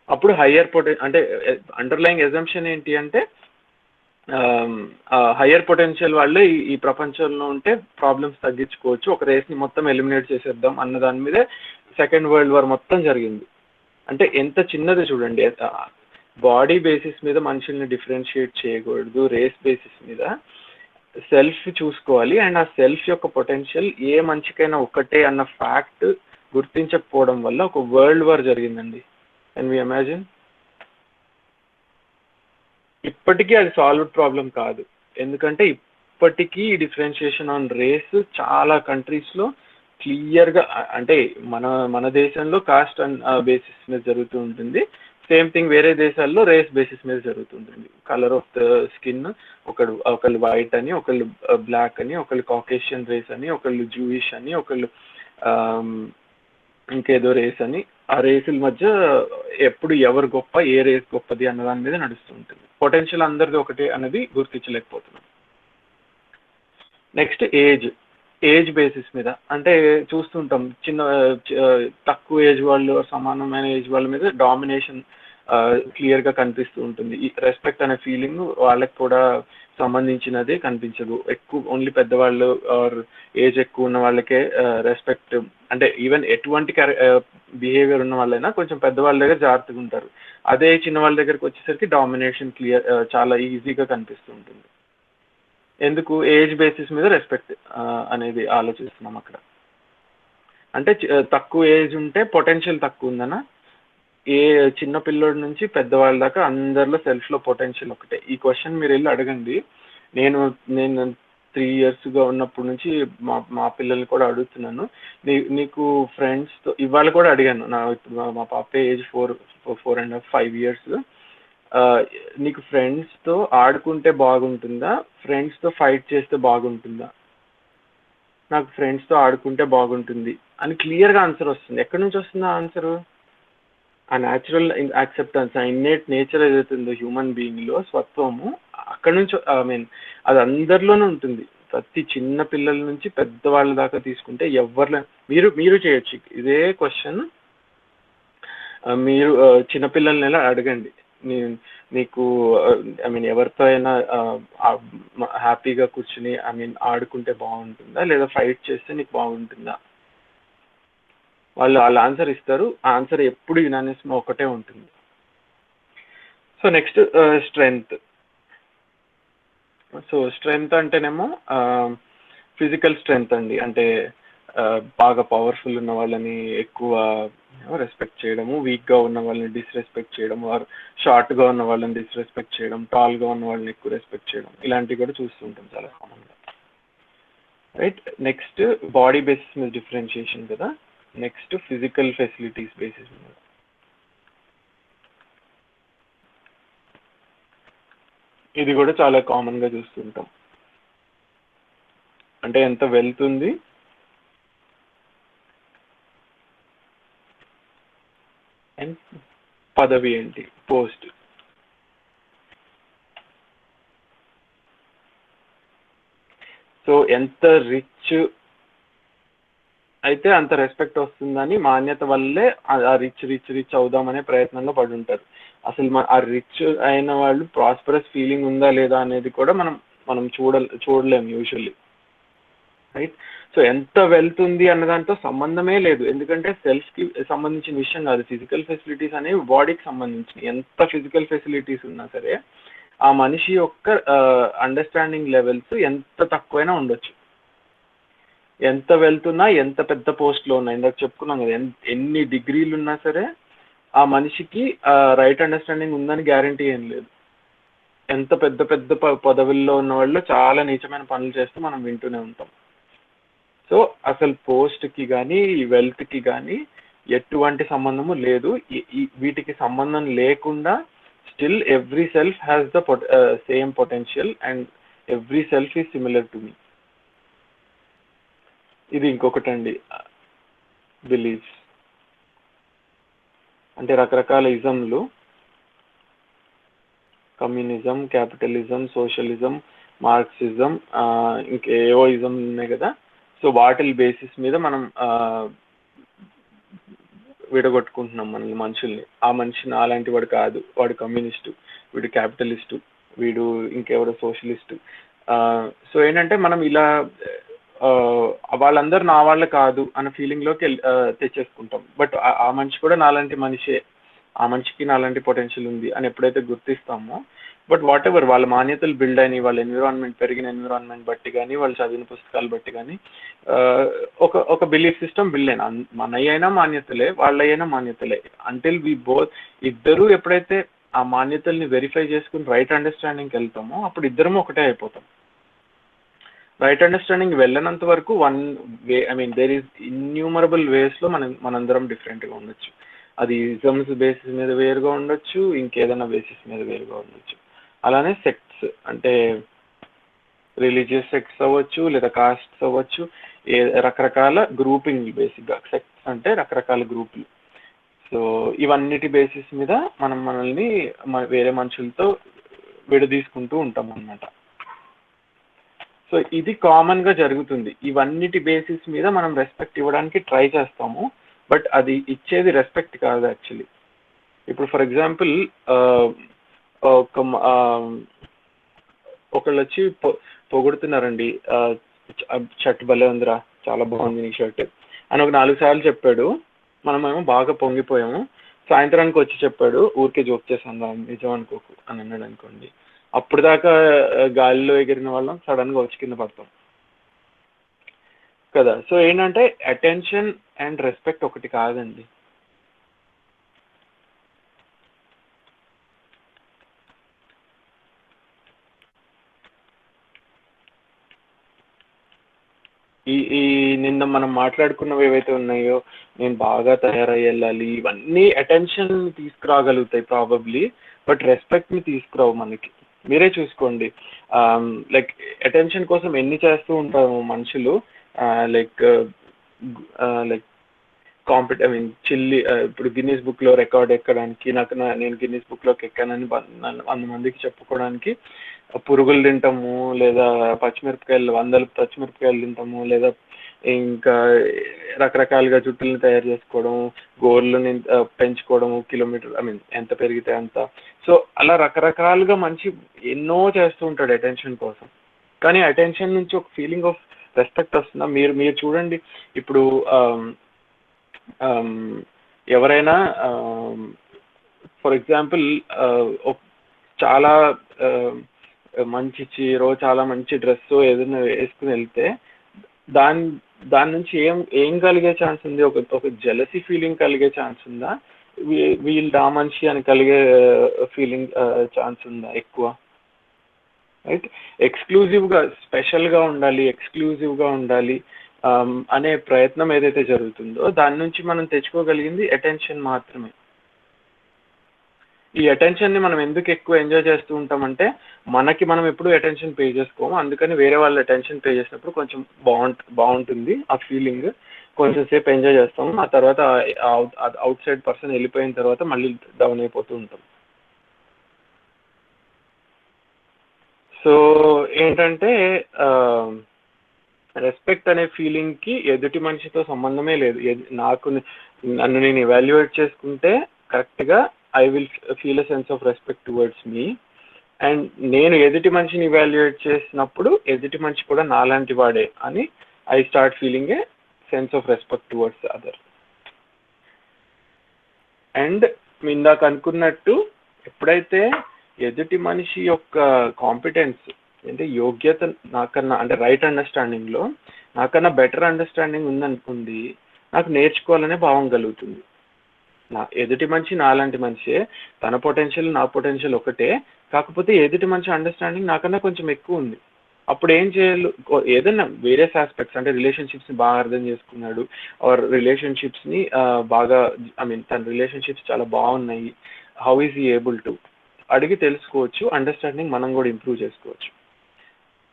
అప్పుడు హయ్యర్ అంటే అండర్లైయింగ్ ఎజంప్షన్ ఏంటి అంటే హయ్యర్ పొటెన్షియల్ వాళ్ళే ఈ ప్రపంచంలో ఉంటే ప్రాబ్లమ్స్ తగ్గించుకోవచ్చు, ఒక రేస్ని మొత్తం ఎలిమినేట్ చేసేద్దాం అన్న దాని మీదే సెకండ్ వరల్డ్ వార్ మొత్తం జరిగింది. అంటే ఎంత చిన్నది చూడండి. బాడీ బేసిస్ మీద మనుషుల్ని డిఫరెన్షియేట్ చేయకూడదు, రేస్ బేసిస్ మీద సెల్ఫ్ చూసుకోవాలి. అండ్ ఆ సెల్ఫ్ యొక్క పొటెన్షియల్ ఏ మనిషికైనా ఒకటే అన్న ఫ్యాక్ట్ గుర్తించకపోవడం వల్ల ఒక వరల్డ్ వార్ జరిగిందండి. Can we imagine? ఇప్పటికీ అది సాల్వ్డ్ ప్రాబ్లం కాదు, ఎందుకంటే ఇప్పటికీ డిఫరెన్షియేషన్ ఆన్ రేస్ చాలా కంట్రీస్లో క్లియర్గా, అంటే మన దేశంలో కాస్ట్ అండ్ బేసిస్ మీద జరుగుతూ ఉంటుంది. సేమ్ థింగ్ వేరే దేశాల్లో రేస్ బేసిస్ మీద జరుగుతుంటుంది. కలర్ ఆఫ్ ద స్కిన్, ఒకళ్ళు వైట్ అని, ఒకళ్ళు బ్లాక్ అని, ఒకళ్ళు కాకేషియన్ రేస్ అని, ఒకళ్ళు జూయిష్ అని, ఒకళ్ళు ఇంకేదో రేస్ అని. ఆ రేసుల మధ్య ఎప్పుడు ఎవరు గొప్ప, ఏ రేస్ గొప్పది అన్న దాని మీద నడుస్తూ ఉంటుంది. పొటెన్షియల్ అందరిది ఒకటే అనేది గుర్తించలేకపోతున్నాం. నెక్స్ట్ ఏజ్ బేసిస్ మీద అంటే చూస్తుంటాం, తక్కువ ఏజ్ వాళ్ళు, సమానమైన ఏజ్ వాళ్ళ మీద డామినేషన్ క్లియర్గా కనిపిస్తూ ఉంటుంది. ఈ రెస్పెక్ట్ అనే ఫీలింగ్ వాళ్ళకి కూడా సంబంధించినదే కనిపించదు. ఎక్కువ ఓన్లీ పెద్దవాళ్ళు ఆర్ ఏజ్ ఎక్కువ ఉన్న వాళ్ళకే రెస్పెక్ట్, అంటే ఈవెన్ ఎటువంటి బిహేవియర్ ఉన్న వాళ్ళైనా కొంచెం పెద్దవాళ్ళ దగ్గర జాగ్రత్తగా ఉంటారు. అదే చిన్న వాళ్ళ దగ్గరికి వచ్చేసరికి డామినేషన్ చాలా ఈజీగా కనిపిస్తూ ఉంటుంది. ఎందుకు? ఏజ్ బేసిస్ మీద రెస్పెక్ట్ అనేది ఆలోచిస్తున్నాం అక్కడ. అంటే తక్కువ ఏజ్ ఉంటే పొటెన్షియల్ తక్కువ ఉందనా? ఏ చిన్న పిల్లోడి నుంచి పెద్దవాళ్ళ దాకా అందరిలో సెల్ఫ్లో పొటెన్షియల్ ఒకటే. ఈ క్వశ్చన్ మీరు వెళ్ళి అడగండి. నేను 3 yearsగా ఉన్నప్పటి నుంచి మా పిల్లల్ని కూడా అడుగుతున్నాను. నీకు ఫ్రెండ్స్తో ఇవాళ కూడా అడిగాను. ఇప్పుడు మా పాప ఏజ్ 4.5, 5 years. నీకు ఫ్రెండ్స్తో ఆడుకుంటే బాగుంటుందా, ఫ్రెండ్స్తో ఫైట్ చేస్తే బాగుంటుందా? నాకు ఫ్రెండ్స్తో ఆడుకుంటే బాగుంటుంది అని క్లియర్గా ఆన్సర్ వస్తుంది. ఎక్కడి నుంచి వస్తుంది ఆ ఆన్సరు? ఆ న్యాచురల్ యాక్సెప్టెన్స్, ఆ ఇన్నేట్ నేచర్ ఏదైతే ఉందో హ్యూమన్ బీయింగ్లో స్వత్వము, అక్కడి నుంచి అది అందరిలోనూ ఉంటుంది. ప్రతి చిన్న పిల్లల నుంచి పెద్దవాళ్ళ దాకా తీసుకుంటే ఎవరిలో మీరు చేయొచ్చు ఇదే క్వశ్చన్. మీరు చిన్నపిల్లల్ని ఎలా అడగండి, నీకు ఎవరితో అయినా హ్యాపీగా కూర్చుని ఆడుకుంటే బాగుంటుందా, లేదా ఫైట్ చేస్తే నీకు బాగుంటుందా? వాళ్ళు ఆన్సర్ ఇస్తారు. ఆ ఆన్సర్ ఎప్పుడు యునానిమస్ ఒకటే ఉంటుంది. So next strength. So strength అంటేనేమో ఫిజికల్ స్ట్రెంగ్త్ అండి. అంటే బాగా పవర్ఫుల్ ఉన్న వాళ్ళని ఎక్కువ రెస్పెక్ట్ చేయడము, వీక్గా ఉన్న వాళ్ళని డిస్రెస్పెక్ట్ చేయడము, ఆర్ షార్ట్గా ఉన్న వాళ్ళని డిస్రెస్పెక్ట్ చేయడం, టాల్గా ఉన్న వాళ్ళని ఎక్కువ రెస్పెక్ట్ చేయడం, ఇలాంటివి కూడా చూస్తుంటాం చాలా కామన్గా. రైట్. నెక్స్ట్ బాడీ బేసిస్ మీద డిఫరెన్షియేషన్ కదా. నెక్స్ట్ ఫిజికల్ ఫెసిలిటీస్ బేసిస్ మీద. ఇది కూడా చాలా కామన్గా చూస్తుంటాం. అంటే ఎంత వెళ్తుంది, అండ్ పదవి ఏంటి, పోస్ట్. సో ఎంత రిచ్ అయితే అంత రెస్పెక్ట్ వస్తుందని మాన్యత వల్లే ఆ రిచ్ అవుదామనే ప్రయత్నంలో పడి ఉంటారు. అసలు ఆ రిచ్ అయిన వాళ్ళు ప్రాస్పరస్ ఫీలింగ్ ఉందా లేదా అనేది కూడా మనం చూడలేము యూజువల్లీ. రైట్. సో ఎంత వెళ్తుంది అన్న దాంతో సంబంధమే లేదు, ఎందుకంటే సెల్ఫ్కి సంబంధించిన విషయం కాదు. ఫిజికల్ ఫెసిలిటీస్ అనేవి బాడీకి సంబంధించినవి. ఎంత ఫిజికల్ ఫెసిలిటీస్ ఉన్నా సరే ఆ మనిషి యొక్క అండర్స్టాండింగ్ లెవెల్స్ ఎంత తక్కువైనా ఉండొచ్చు. ఎంత వెళ్తున్నా, ఎంత పెద్ద పోస్ట్లో ఉన్నా, ఇందాక చెప్పుకున్నాం కదా, ఎన్ని డిగ్రీలు ఉన్నా సరే ఆ మనిషికి రైట్ అండర్స్టాండింగ్ ఉందని గ్యారంటీ ఏం లేదు. ఎంత పెద్ద పదవుల్లో ఉన్న వాళ్ళు చాలా నీచమైన పనులు చేస్తూ మనం వింటూనే ఉంటాం. సో అసలు పోస్ట్కి కానీ వెల్త్కి కానీ ఎటువంటి సంబంధము లేదు. వీటికి సంబంధం లేకుండా still every self has the same potential and every self is similar to me. ఇది ఇంకొకటండి, బిలీఫ్స్. అంటే రకరకాల ఇజంలు, కమ్యూనిజం, క్యాపిటలిజం, సోషలిజం, మార్క్సిజం, ఇంకేవో ఇజం ఉన్నాయి కదా. సో వాటి బేసిస్ మీద మనం విడగొట్టుకుంటున్నాం మనుషుల్ని. ఆ మనిషి అలాంటి వాడు కాదు, వాడు కమ్యూనిస్టు, వీడు క్యాపిటలిస్టు, వీడు ఇంకెవడో సోషలిస్టు. సో ఏంటంటే మనం ఇలా వాళ్ళందరూ నా వాళ్ళు కాదు అన్న ఫీలింగ్లోకి తెచ్చేసుకుంటాం. బట్ ఆ మనిషి కూడా నాలాంటి మనిషే, ఆ మనిషికి నాలాంటి పొటెన్షియల్ ఉంది అని ఎప్పుడైతే గుర్తిస్తామో, బట్ వాట్ ఎవర్ వాళ్ళ మాన్యతలు బిల్డ్ అయినాయి, వాళ్ళ పెరిగిన ఎన్విరాన్మెంట్ బట్టి కానీ, వాళ్ళు చదివిన పుస్తకాలు బట్టి కానీ ఒక బిలీఫ్ సిస్టమ్ బిల్డ్ అయినా, మనయ్యైనా మాన్యతలే, వాళ్ళైనా మాన్యతలే. అంటిల్ ఇద్దరు ఎప్పుడైతే ఆ మాన్యతల్ని వెరిఫై చేసుకుని రైట్ అండర్స్టాండింగ్కి వెళ్తామో అప్పుడు ఇద్దరం ఒకటే అయిపోతాం. రైట్ అండర్స్టాండింగ్ వెళ్ళనంత వరకు దేర్ ఈజ్ ఇన్యూమరబుల్ వేస్లో మనందరం డిఫరెంట్గా ఉండొచ్చు. అది ఇజమ్స్ బేసిస్ మీద వేరుగా ఉండొచ్చు, ఇంకేదైనా బేసిస్ మీద వేరుగా ఉండొచ్చు. అలానే సెక్ట్స్, అంటే రిలీజియస్ సెక్ట్స్ అవ్వచ్చు, లేదా కాస్ట్స్ అవ్వచ్చు, రకరకాల గ్రూపింగ్. బేసిక్గా సెక్ట్స్ అంటే రకరకాల గ్రూపులు. సో ఇవన్నిటి బేసిస్ మీద మనల్ని వేరే మనుషులతో విడదీసుకుంటూ ఉంటాం అన్నమాట. సో ఇది కామన్గా జరుగుతుంది. ఇవన్నిటి బేసిస్ మీద మనం రెస్పెక్ట్ ఇవ్వడానికి ట్రై చేస్తాము, బట్ అది ఇచ్చేది రెస్పెక్ట్ కాదు యాక్చువల్లీ. ఇప్పుడు ఫర్ ఎగ్జాంపుల్ ఒకళ్ళు వచ్చి పొగుడుతున్నారండి, షర్ట్ భలే ఉందిరా, చాలా బాగుంది నీ షర్ట్ అని ఒక 4 సార్లు చెప్పాడు. మనమేమో బాగా పొంగిపోయాము. సాయంత్రానికి వచ్చి చెప్పాడు, ఊరికే జోక్ చేశాను నిజం అనుకోకు అని అన్నాడు అనుకోండి, అప్పుడు దాకా గాలిలో ఎగిరిన వాళ్ళం సడన్ గా వచ్చి కింద పడతాం కదా. సో ఏంటంటే అటెన్షన్ అండ్ రెస్పెక్ట్ ఒకటి కాదండి. ఈ నిన్న మనం మాట్లాడుకున్నవి ఏవైతే ఉన్నాయో, నేను బాగా తయారై వెళ్ళాలి, ఇవన్నీ అటెన్షన్ తీసుకురాగలుగుతాయి ప్రాబబ్లీ, బట్ రెస్పెక్ట్ ని తీసుకురావు మనకి. మీరే చూసుకోండి, లైక్ అటెన్షన్ కోసం ఎన్ని చేస్తూ ఉంటాము మనుషులు, లైక్ లైక్ చిల్లి ఇప్పుడు గిన్నీస్ బుక్ లో రికార్డ్ ఎక్కడానికి, నేను గిన్నీస్ బుక్ లోకి ఎక్కానని 100 మందికి చెప్పుకోవడానికి పురుగులు తింటాము, లేదా పచ్చిమిరపకాయలు 100 పచ్చిమిరపకాయలు తింటాము, లేదా ఇంకా రకరకాలుగా జుట్టులను తయారు చేసుకోవడం, గోర్లని పెంచుకోవడము, కిలోమీటర్ ఎంత పెరిగితే అంత. సో అలా రకరకాలుగా మనిషి ఎన్నో చేస్తూ ఉంటాడు అటెన్షన్ కోసం. కానీ అటెన్షన్ నుంచి ఒక ఫీలింగ్ ఆఫ్ రెస్పెక్ట్ వస్తుందా? మీరు చూడండి, ఇప్పుడు ఎవరైనా ఫర్ ఎగ్జాంపుల్ చాలా మంచి చీరో, చాలా మంచి డ్రెస్ ఏదైనా వేసుకుని వెళ్తే దాని నుంచి ఏం కలిగే ఛాన్స్ ఉంది? ఒక జెలసీ ఫీలింగ్ కలిగే ఛాన్స్ ఉందా? వీళ్ళు ఆ మనిషి అని కలిగే ఫీలింగ్ ఛాన్స్ ఉందా ఎక్కువ? రైట్, ఎక్స్క్లూజివ్గా స్పెషల్గా ఉండాలి, ఎక్స్క్లూజివ్గా ఉండాలి అనే ప్రయత్నం ఏదైతే జరుగుతుందో దాని నుంచి మనం తెచ్చుకోగలిగింది అటెన్షన్ మాత్రమే. ఈ అటెన్షన్ని మనం ఎందుకు ఎక్కువ ఎంజాయ్ చేస్తూ ఉంటామంటే, మనకి మనం ఎప్పుడు అటెన్షన్ పే చేసుకోము, అందుకని వేరే వాళ్ళు అటెన్షన్ పే చేసినప్పుడు కొంచెం బాగుంటుంది ఆ ఫీలింగ్, కొంచెం సేపు ఎంజాయ్ చేస్తాము, ఆ తర్వాత అవుట్ సైడ్ పర్సన్ వెళ్ళిపోయిన తర్వాత మళ్ళీ డౌన్ అయిపోతూ ఉంటాం. సో ఏంటంటే రెస్పెక్ట్ అనే ఫీలింగ్కి ఎదుటి మనిషితో సంబంధమే లేదు. నన్ను నేను ఎవాల్యుయేట్ చేసుకుంటే కరెక్ట్గా I will feel a sense of respect towards me, and నేను ఎదుటి మనిషిని ఇవాల్యుయేట్ చేసినప్పుడు ఎదుటి మనిషి కూడా నాలాంటి వాడే అని I start feeling a sense of respect towards other. And ఇందాక అనుకున్నట్టు, ఎప్పుడైతే ఎదుటి మనిషి యొక్క కాంపిటెన్స్ అంటే యోగ్యత నాకన్నా, అంటే రైట్ అండర్స్టాండింగ్లో నాకన్నా బెటర్ అండర్స్టాండింగ్ ఉందనుకుంది, నాకు నేర్చుకోవాలనే భావం కలుగుతుంది. ఎదుటి మనిషి నాలాంటి మనిషే, తన పొటెన్షియల్ నా పొటెన్షియల్ ఒకటే, కాకపోతే ఎదుటి మనిషి అండర్స్టాండింగ్ నాకన్నా కొంచెం ఎక్కువ ఉంది. అప్పుడు ఏం చేయాలి? ఏదైనా వేరియస్ ఆస్పెక్ట్స్, అంటే రిలేషన్షిప్స్ని బాగా అర్థం చేసుకున్నాడు, ఆర్ రిలేషన్షిప్స్ని బాగా తన రిలేషన్షిప్స్ చాలా బాగున్నాయి, how is he able to అడిగి తెలుసుకోవచ్చు, అండర్స్టాండింగ్ మనం కూడా ఇంప్రూవ్ చేసుకోవచ్చు.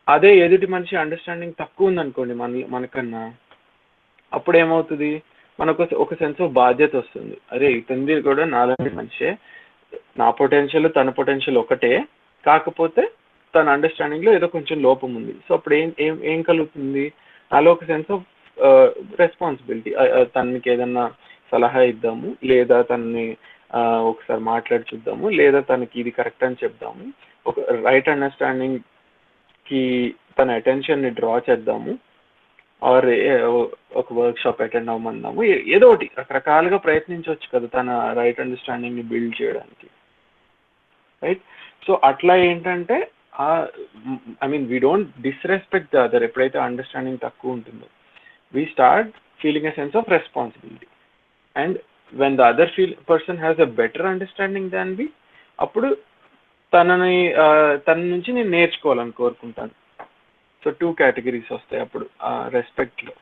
అదే ఎదుటి మనిషి అండర్స్టాండింగ్ తక్కువ ఉందనుకోండి మనకన్నా, అప్పుడు ఏమవుతుంది? మనకు ఒక సెన్స్ ఆఫ్ బాధ్యత వస్తుంది. అరే ఇతనిది కూడా నాలాంటి మనిషే, నా పొటెన్షియల్ తన పొటెన్షియల్ ఒకటే, కాకపోతే తన అండర్స్టాండింగ్లో ఏదో కొంచెం లోపం ఉంది. సో అప్పుడు ఏం కలుగుతుంది? నాలో ఒక సెన్స్ ఆఫ్ రెస్పాన్సిబిలిటీ, తనకి ఏదన్నా సలహా ఇద్దాము, లేదా తనని ఒకసారి మాట్లాడి చూద్దాము, లేదా తనకి ఇది కరెక్ట్ అని చెప్దాము, ఒక రైట్ అండర్స్టాండింగ్కి తన అటెన్షన్ని డ్రా చేద్దాము, ఆర్ ఒక వర్క్ షాప్ అటెండ్ అవ్వమన్నాము, ఏదో ఒకటి రకరకాలుగా ప్రయత్నించవచ్చు కదా తన రైట్ అండర్స్టాండింగ్ని బిల్డ్ చేయడానికి. రైట్, సో అట్లా ఏంటంటే we don't disrespect the other. ఎప్పుడైతే అండర్స్టాండింగ్ తక్కువ ఉంటుందో we start feeling a sense of responsibility, and when the other person has a better understanding than we, అప్పుడు తన నుంచి నేను నేర్చుకోవాలని కోరుకుంటాను. సో 2 కేటగిరీస్ వస్తాయి అప్పుడు రెస్పెక్ట్లో.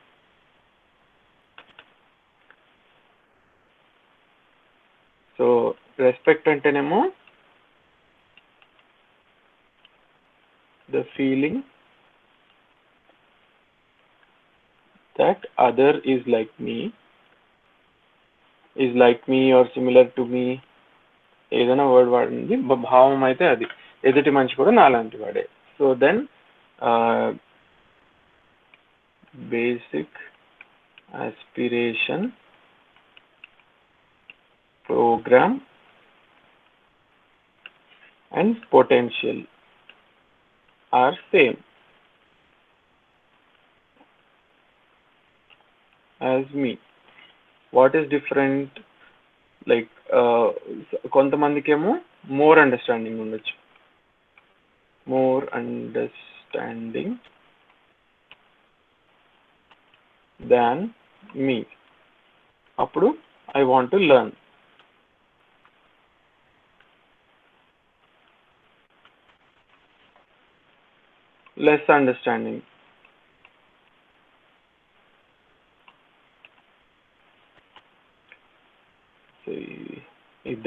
సో రెస్పెక్ట్ అంటేనేమో the feeling that other is like me or similar to me, ఏదైనా వర్డ్ వాడింది, భావం అయితే అది ఎదుటి మనిషి కూడా నాలాంటి వాడే. So then basic aspiration programme and potential. are same as me. What is different? Like కొంతమందికేమో మోర్ అండర్స్టాండింగ్ ఉండొచ్చు, మోర్ అండర్స్టాండింగ్ దాన్ మీ. అప్పుడు I want to learn. Less understanding,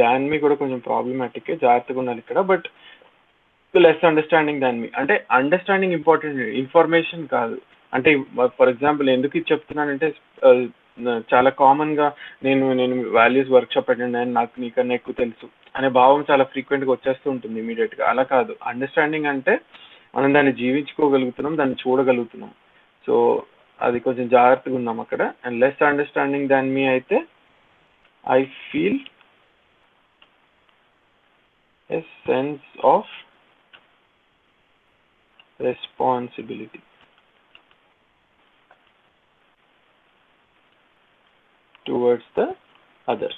దాని మీ కూడా కొంచెం ప్రాబ్లమాటిక్, జాగ్రత్తగా ఉండాలి ఇక్కడ. బట్ లెస్ అండర్స్టాండింగ్ దాని మీ అంటే అండర్స్టాండింగ్ ఇంపార్టెంట్, ఇన్ఫర్మేషన్ కాదు. అంటే ఫర్ ఎగ్జాంపుల్ ఎందుకు ఇది చెప్తున్నానంటే చాలా కామన్గా నేను వాల్యూస్ వర్క్షాప్ అటెండ్ అయ్యాను, నాకు నీకన్నా ఎక్కువ తెలుసు అనే భావం చాలా ఫ్రీక్వెంట్గా వచ్చేస్తూ ఉంటుంది ఇమీడియట్గా. అలా కాదు, అండర్స్టాండింగ్ అంటే మనం దాన్ని జీవించుకోగలుగుతున్నాం, దాన్ని చూడగలుగుతున్నాం. సో అది కొంచెం జాగ్రత్తగా ఉన్నాం అక్కడ. అండ్ లెస్ అండర్స్టాండింగ్ దాని మీ అయితే I feel a sense of responsibility towards the other.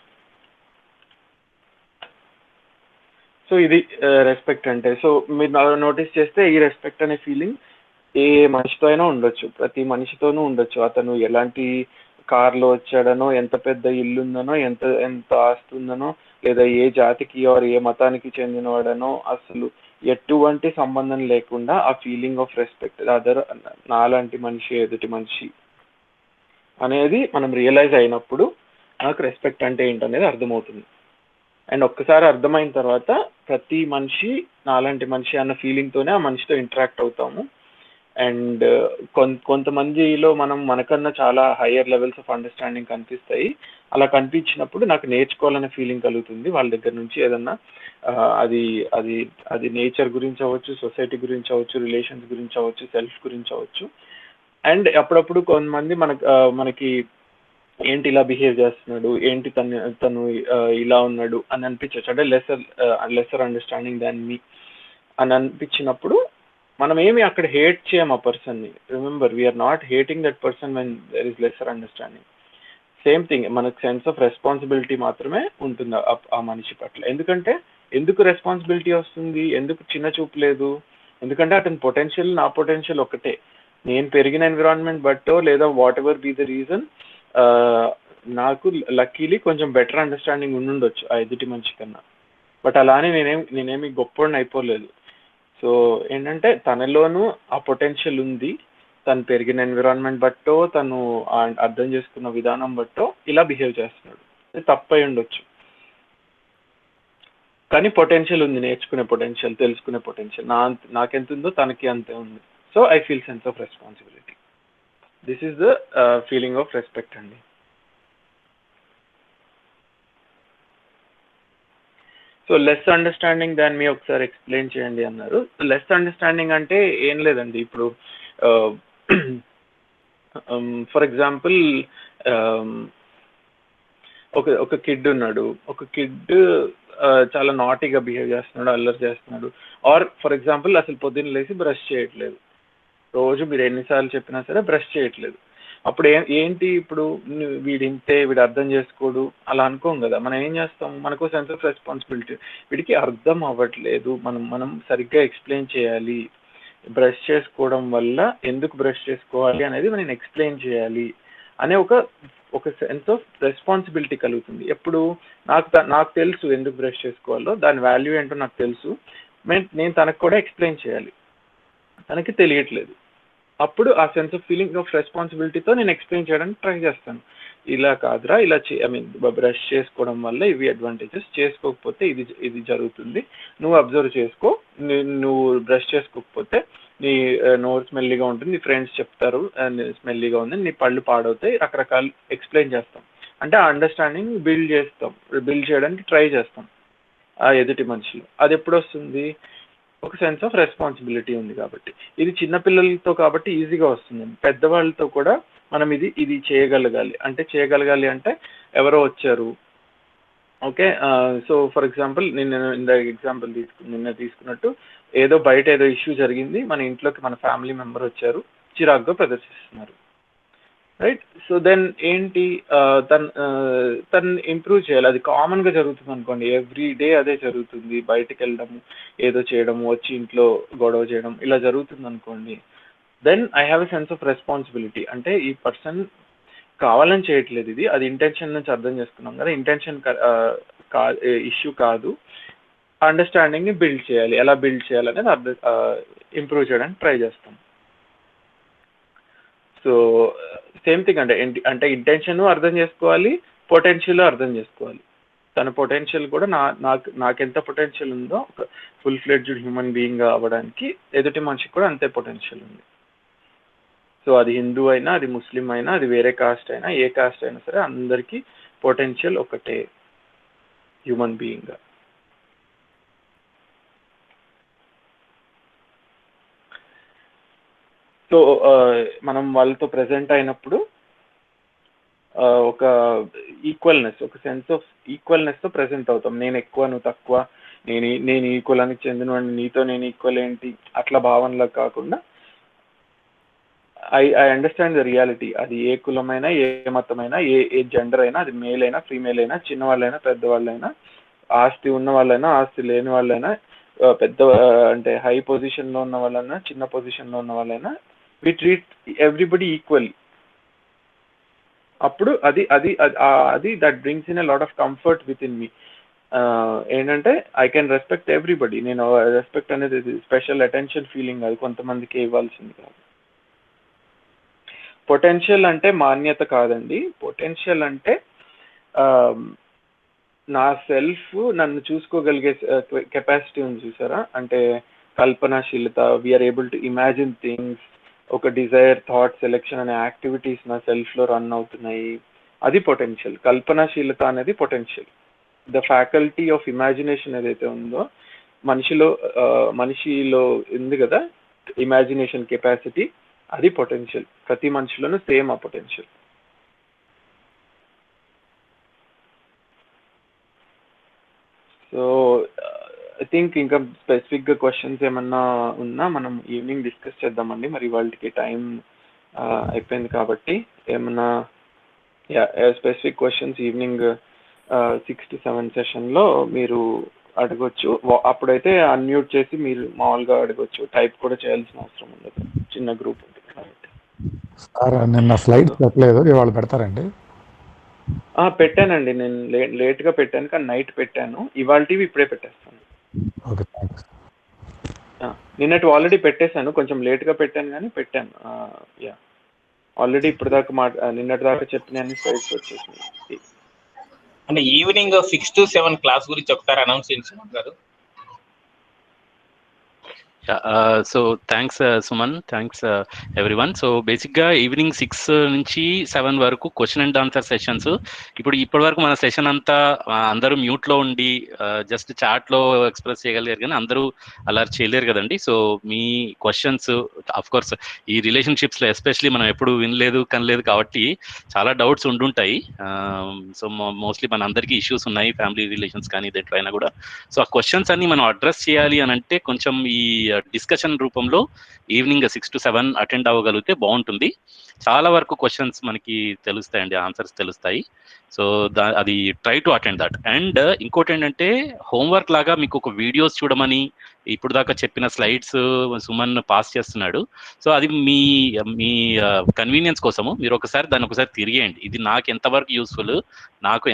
So ఇది రెస్పెక్ట్ అంటే. సో మీరు నోటీస్ చేస్తే ఈ రెస్పెక్ట్ అనే ఫీలింగ్ ఏ మనిషితో అయినా ఉండొచ్చు, ప్రతి మనిషితోనూ ఉండొచ్చు. అతను ఎలాంటి కార్లో వచ్చాడనో, ఎంత పెద్ద ఇల్లు ఉందనో, ఎంత ఆస్తి ఉందనో, లేదా ఏ జాతికి ఆర్ ఏ మతానికి చెందినవాడనో, అసలు ఎటువంటి సంబంధం లేకుండా ఆ ఫీలింగ్ ఆఫ్ రెస్పెక్ట్, అదర్ నాలాంటి మనిషి ఎదుటి మనిషి అనేది మనం రియలైజ్ అయినప్పుడు నాకు రెస్పెక్ట్ అంటే ఏంటనేది అర్థమవుతుంది. అండ్ ఒక్కసారి అర్థమైన తర్వాత ప్రతి మనిషి నాలాంటి మనిషి అన్న ఫీలింగ్తోనే ఆ మనిషితో ఇంటరాక్ట్ అవుతాము. అండ్ కొంతమందిలో మనకన్నా చాలా హయ్యర్ లెవెల్స్ ఆఫ్ అండర్స్టాండింగ్ కనిపిస్తాయి. అలా కనిపించినప్పుడు నాకు నేర్చుకోవాలనే ఫీలింగ్ కలుగుతుంది వాళ్ళ దగ్గర నుంచి. ఏదన్నా అది అది అది నేచర్ గురించి అవ్వచ్చు, సొసైటీ గురించి అవ్వచ్చు, రిలేషన్స్ గురించి అవ్వచ్చు, సెల్ఫ్ గురించి అవ్వచ్చు. అండ్ అప్పుడప్పుడు కొంతమంది మనకి ఏంటి ఇలా బిహేవ్ చేస్తున్నాడు, ఏంటి తను ఇలా ఉన్నాడు అని అనిపించవచ్చు. అంటే లెసర్ అండర్స్టాండింగ్ దాన్ మీ అని అనిపించినప్పుడు మనం ఏమి అక్కడ హేట్ చేయం ఆ పర్సన్ని. Remember, we are not hating that person when there is lesser understanding. Same thing, మనకు సెన్స్ ఆఫ్ రెస్పాన్సిబిలిటీ మాత్రమే ఉంటుంది ఆ మనిషి పట్ల. ఎందుకు రెస్పాన్సిబిలిటీ వస్తుంది, ఎందుకు చిన్న చూపు లేదు? ఎందుకంటే అతని పొటెన్షియల్ నా పొటెన్షియల్ ఒకటే. నేను పెరిగిన ఎన్విరాన్మెంట్ బట్టో లేదా whatever be the reason, నాకు లక్కీలీ కొంచెం బెటర్ అండర్స్టాండింగ్ ఉండుండొచ్చు ఆ ఎదుటి మనిషి కన్నా. బట్ అలానే నేనేమి గొప్పని అయిపోలేదు. సో ఏంటంటే తనలోనూ ఆ పొటెన్షియల్ ఉంది. తను పెరిగిన ఎన్విరాన్మెంట్ బట్టో, తను అర్థం చేసుకున్న విధానం బట్టో ఇలా బిహేవ్ చేస్తున్నాడు. అది తప్పై ఉండొచ్చు, కానీ పొటెన్షియల్ ఉంది, నేర్చుకునే పొటెన్షియల్, తెలుసుకునే పొటెన్షియల్ నాకెంత ఉందో తనకి అంతే ఉంది. So I feel sense of responsibility. This is the feeling of respect అండి. సో లెస్ అండర్స్టాండింగ్ దాన్ని మీ ఒకసారి ఎక్స్ప్లెయిన్ చేయండి అన్నారు. లెస్ అండర్స్టాండింగ్ అంటే ఏం లేదండి. ఇప్పుడు ఫర్ ఎగ్జాంపుల్ ఒక కిడ్ ఉన్నాడు, ఒక కిడ్ చాలా నాటీగా బిహేవ్ చేస్తున్నాడు, అల్లరి చేస్తున్నాడు. ఆర్ ఫర్ ఎగ్జాంపుల్ అసలు పొద్దున్న లేచి బ్రష్ చేయట్లేదు, రోజు మీరు ఎన్నిసార్లు చెప్పినా సరే బ్రష్ చేయట్లేదు. అప్పుడు ఏంటి, ఇప్పుడు వీడింతే, వీడు అర్థం చేసుకోడు అలా అనుకోం కదా. మనం ఏం చేస్తాం, మనకు సెన్స్ ఆఫ్ రెస్పాన్సిబిలిటీ. వీడికి అర్థం అవ్వట్లేదు, మనం సరిగ్గా ఎక్స్ప్లెయిన్ చేయాలి. బ్రష్ చేసుకోవడం వల్ల ఎందుకు బ్రష్ చేసుకోవాలి అనేది నేను ఎక్స్ప్లెయిన్ చేయాలి అనే ఒక సెన్స్ ఆఫ్ రెస్పాన్సిబిలిటీ కలుగుతుంది. ఎప్పుడు నాకు తెలుసు ఎందుకు బ్రష్ చేసుకోవాలో, దాని వాల్యూ ఏంటో నాకు తెలుసు, నేను తనకు కూడా ఎక్స్ప్లెయిన్ చేయాలి, తనకి తెలియట్లేదు. అప్పుడు ఆ సెన్స్ ఆఫ్ ఫీలింగ్ ఆఫ్ రెస్పాన్సిబిలిటీతో నేను ఎక్స్ప్లెయిన్ చేయడానికి ట్రై చేస్తాను. ఇలా కాదురా, ఇలా బ్రష్ చేసుకోవడం వల్ల ఇవి అడ్వాంటేజెస్, చేసుకోకపోతే ఇది జరుగుతుంది, నువ్వు అబ్జర్వ్ చేసుకో, నువ్వు బ్రష్ చేసుకోకపోతే నీ నోరు స్మెల్లీగా ఉంటుంది, నీ ఫ్రెండ్స్ చెప్తారు స్మెల్లీగా ఉంది, నీ పళ్ళు పాడవుతాయి, రకరకాలు ఎక్స్ప్లెయిన్ చేస్తాం. అంటే ఆ అండర్స్టాండింగ్ బిల్డ్ చేయడానికి ట్రై చేస్తాం ఆ ఎదుటి మనిషిలో. అది ఎప్పుడు వస్తుంది, ఒక సెన్స్ ఆఫ్ రెస్పాన్సిబిలిటీ ఉంది కాబట్టి. ఇది చిన్నపిల్లలతో కాబట్టి ఈజీగా వస్తుంది. పెద్దవాళ్ళతో కూడా మనం ఇది చేయగలగాలి. అంటే ఎవరో వచ్చారు, ఓకే. సో ఫర్ ఎగ్జాంపుల్ నిన్న నిన్న తీసుకున్నట్టు ఏదో బయట ఏదో ఇష్యూ జరిగింది, మన ఇంట్లోకి మన ఫ్యామిలీ మెంబర్ వచ్చారు, చిరాగ్గా ప్రదర్శిస్తున్నారు, రైట్? సో దెన్ ఏంటి, తను ఇంప్రూవ్ చేయాలి. అది కామన్గా జరుగుతుంది అనుకోండి, ఎవ్రీ డే అదే జరుగుతుంది, బయటకు వెళ్ళడము, ఏదో చేయడము, వచ్చి ఇంట్లో గొడవ చేయడం, ఇలా జరుగుతుంది అనుకోండి, then I have a sense of responsibility. అంటే ఈ పర్సన్ కావాలని చేయట్లేదు, ఇది అది ఇంటెన్షన్ నుంచి అర్థం చేసుకున్నాం కదా, ఇంటెన్షన్ ఇష్యూ కాదు, అండర్స్టాండింగ్ని బిల్డ్ చేయాలి. ఎలా బిల్డ్ చేయాలనేది ఇంప్రూవ్ చేయడానికి ట్రై చేస్తాం. సో సేమ్ థింగ్ అంటే ఇంటెన్షన్ అర్థం చేసుకోవాలి, పొటెన్షియల్ అర్థం చేసుకోవాలి. తన పొటెన్షియల్ కూడా నాకెంత పొటెన్షియల్ ఉందో ఒక ఫుల్ ఫ్లెడ్జ్డ్ హ్యూమన్ బీయింగ్ అవ్వడానికి ఎదుటి మనిషికి కూడా అంతే పొటెన్షియల్ ఉంది. సో అది హిందూ అయినా, అది ముస్లిం అయినా, అది వేరే కాస్ట్ అయినా, ఏ కాస్ట్ అయినా సరే, అందరికీ పొటెన్షియల్ ఒకటే హ్యూమన్ బీయింగ్. సో మనం వాళ్ళతో ప్రెజెంట్ అయినప్పుడు ఒక ఈక్వల్నెస్, ఒక సెన్స్ ఆఫ్ ఈక్వల్నెస్తో ప్రెజెంట్ అవుతాం. నేను ఎక్కువ, నువ్వు తక్కువ, నేను ఈ కులానికి చెందినవాడిని, నీతో నేను ఈక్వల్ ఏంటి, అట్లా భావనలా కాకుండా ఐ అండర్స్టాండ్ ద రియాలిటీ. అది ఏ కులమైనా, ఏ మతమైనా, ఏ జెండర్ అయినా, అది మేల్ అయినా, ఫీమేల్ అయినా, చిన్నవాళ్ళైనా, పెద్దవాళ్ళైనా, ఆస్తి ఉన్న వాళ్ళైనా, ఆస్తి లేని వాళ్ళైనా, పెద్ద అంటే హై పొజిషన్లో ఉన్న వాళ్ళైనా, చిన్న పొజిషన్లో ఉన్న వాళ్ళైనా, వి ట్రీట్ ఎవ్రీబడి ఈక్వల్లీ. అప్పుడు అది that brings in a lot of comfort with in me. ఏంటంటే ఐ కెన్ రెస్పెక్ట్ ఎవ్రీబడి. నేను రెస్పెక్ట్ అనేది స్పెషల్ అటెన్షన్ ఫీలింగ్, అది కొంతమందికి ఇవ్వాల్సింది కాదు. పొటెన్షియల్ అంటే మాన్యత కాదండి. పొటెన్షియల్ అంటే నా సెల్ఫ్ నన్ను చూసుకోగలిగే కెపాసిటీ ఉంది చూసారా, అంటే కల్పనాశీలత, we are able to imagine things, ఒక డిజైర్, థాట్, సెలెక్షన్ అనే యాక్టివిటీస్ నా సెల్ఫ్లో రన్ అవుతున్నాయి, అది పొటెన్షియల్. కల్పనాశీలత అనేది potential. The faculty of imagination ఏదైతే ఉందో మనిషిలో ఉంది కదా, ఇమాజినేషన్ కెపాసిటీ, అది పొటెన్షియల్. ప్రతి మనిషిలోనూ సేమ్ ఆ పొటెన్షియల్. సో ఐ థింక్ ఇంకా స్పెసిఫిక్గా క్వశ్చన్స్ ఏమన్నా ఉన్నా మనం ఈవినింగ్ డిస్కస్ చేద్దామండి. మరి వాళ్ళకి టైం అయిపోయింది కాబట్టి ఏమన్నా స్పెసిఫిక్ క్వశ్చన్స్ ఈవినింగ్ 6 to 7 సెషన్లో మీరు అడగొచ్చు. అప్పుడైతే అన్మ్యూట్ చేసి మీరు మామూలుగా అడగొచ్చు, టైప్ కూడా చేయాల్సిన అవసరం ఉండదు, చిన్న గ్రూప్ ఉంటుంది కాబట్టి. సార్ నిన్న స్లైడ్స్ పెట్టలేదు, ఇవాళ పెడతారండి? పెట్టానండి, నేను లేట్గా పెట్టాను కానీ నైట్ పెట్టాను. ఇవాళవి ఇప్పుడే పెట్టేస్తాను. Okay, thanks. నిన్నటి ఆల్రెడీ పెట్టేశాను, కొంచెం లేట్గా పెట్టాను కానీ పెట్టాను. యా, ఆల్రెడీ ఇప్పటిదాకా నిన్నటి దాకా చెప్పిన అన్ని స్లైడ్స్ వచ్చేసినాయి. అంటే ఈవినింగ్ 6 to 7 క్లాస్ గురించి ఒకసారి అనౌన్స్ చేయించండి గారు. So thanks Suman, thanks everyone. So బేసిక్గా ఈవినింగ్ 6 నుంచి 7 వరకు క్వశ్చన్ అండ్ ఆన్సర్ సెషన్స్. ఇప్పటి వరకు మన సెషన్ అంతా అందరూ మ్యూట్లో ఉండి జస్ట్ చాట్లో ఎక్స్ప్రెస్ చేయగలిగారు, కానీ అందరూ అలా చేయలేరు కదండి. So me questions, of course ఈ రిలేషన్షిప్స్లో ఎస్పెషలీ మనం ఎప్పుడు వినలేదు కనలేదు కాబట్టి చాలా డౌట్స్ ఉండుంటాయి. సో మోస్ట్లీ మన అందరికీ ఇష్యూస్ ఉన్నాయి, ఫ్యామిలీ రిలేషన్స్ కానీ దేంట్లో అయినా కూడా. సో ఆ క్వశ్చన్స్ అన్ని మనం అడ్రస్ చేయాలి అని అంటే కొంచెం ఈ డిస్కషన్ రూపంలో ఈవినింగ్ 6 to 7 అటెండ్ అవ్వగలిగితే బాగుంటుంది. చాలా వరకు క్వశ్చన్స్ మనకి తెలుస్తాయండి, ఆన్సర్స్ తెలుస్తాయి. సో అది try to attend that. And ఇంకోటి ఏంటంటే హోంవర్క్ లాగా మీకు ఒక వీడియోస్ చూడమని ఇప్పుడు దాకా చెప్పిన స్లైడ్స్ సుమన్ పాస్ చేస్తున్నాడు. సో అది మీ కన్వీనియన్స్ కోసము మీరు దాన్ని ఒకసారి తిరిగేయండి. ఇది నాకు ఎంతవరకు యూస్ఫుల్, నాకు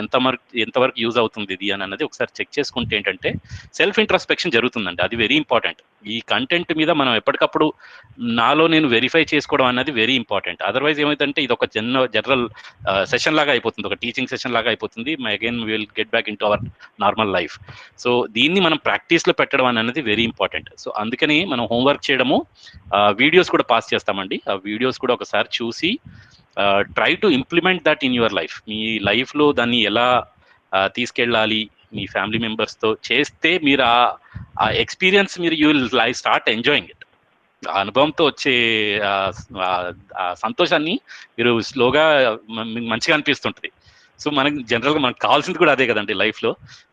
ఎంతవరకు యూజ్ అవుతుంది ఇది అని అన్నది ఒకసారి చెక్ చేసుకుంటే ఏంటంటే సెల్ఫ్ ఇంట్రాస్పెక్షన్ జరుగుతుందండి. అది వెరీ ఇంపార్టెంట్. ఈ కంటెంట్ మీద మనం ఎప్పటికప్పుడు నాలో నేను వెరిఫై చేసుకోవడం అనేది వెరీ ఇంపార్టెంట్. అదర్వైజ్ ఏమైందంటే ఇది ఒక జనరల్ సెషన్ లాగా అయిపోతుంది, ఒక టీచింగ్ సెషన్ లాగా అయిపోతుంది. Again will get back in to our normal life. So దీన్ని మనం ప్రాక్టీస్లో పెట్టడం అనేది వెరీ ఇంపార్టెంట్. సో అందుకని మనం హోంవర్క్ చేయడము, వీడియోస్ కూడా పాస్ చేస్తామండి. ఆ వీడియోస్ కూడా ఒకసారి చూసి try to implement that in your life. మీ లైఫ్లో దాన్ని ఎలా తీసుకెళ్ళాలి, మీ ఫ్యామిలీ మెంబర్స్తో చేస్తే మీరు ఆ experience you will start enjoying it. ఆ అనుభవంతో వచ్చే సంతోషాన్ని మీరు స్లోగా మంచిగా అనిపిస్తుంటుంది. సో మనకి జనరల్గా మనకు కావాల్సింది కూడా అదే కదండి లైఫ్లో.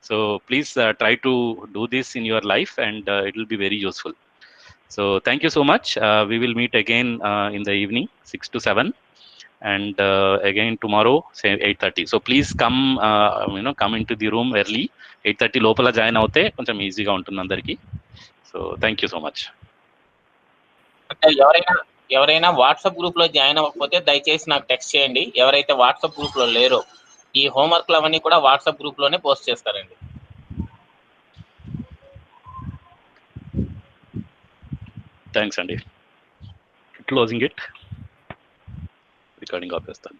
So please try to do this in your life and it will be very useful. So thank you so much. We will meet again in the evening 6 to 7 and again tomorrow say 8:30. So please come come into the room early. 8:30 లోపల జాయిన్ అవుతే కొంచెం ఈజీగా ఉంటుంది అందరికి. So thank you so much. అంటే ఎవరైనా వాట్సాప్ గ్రూప్ లో జాయిన్ అవ్వకపోతే దయచేసి నాకు టెక్స్ట్ చేయండి. ఎవరైతే వాట్సాప్ గ్రూప్ లో లేరో ఈ హోంవర్క్లు అవన్నీ కూడా వాట్సాప్ గ్రూప్ లోనే పోస్ట్ చేస్తారండి. థ్యాంక్స్ అండి. Closing it, recording ఆపేస్తాను.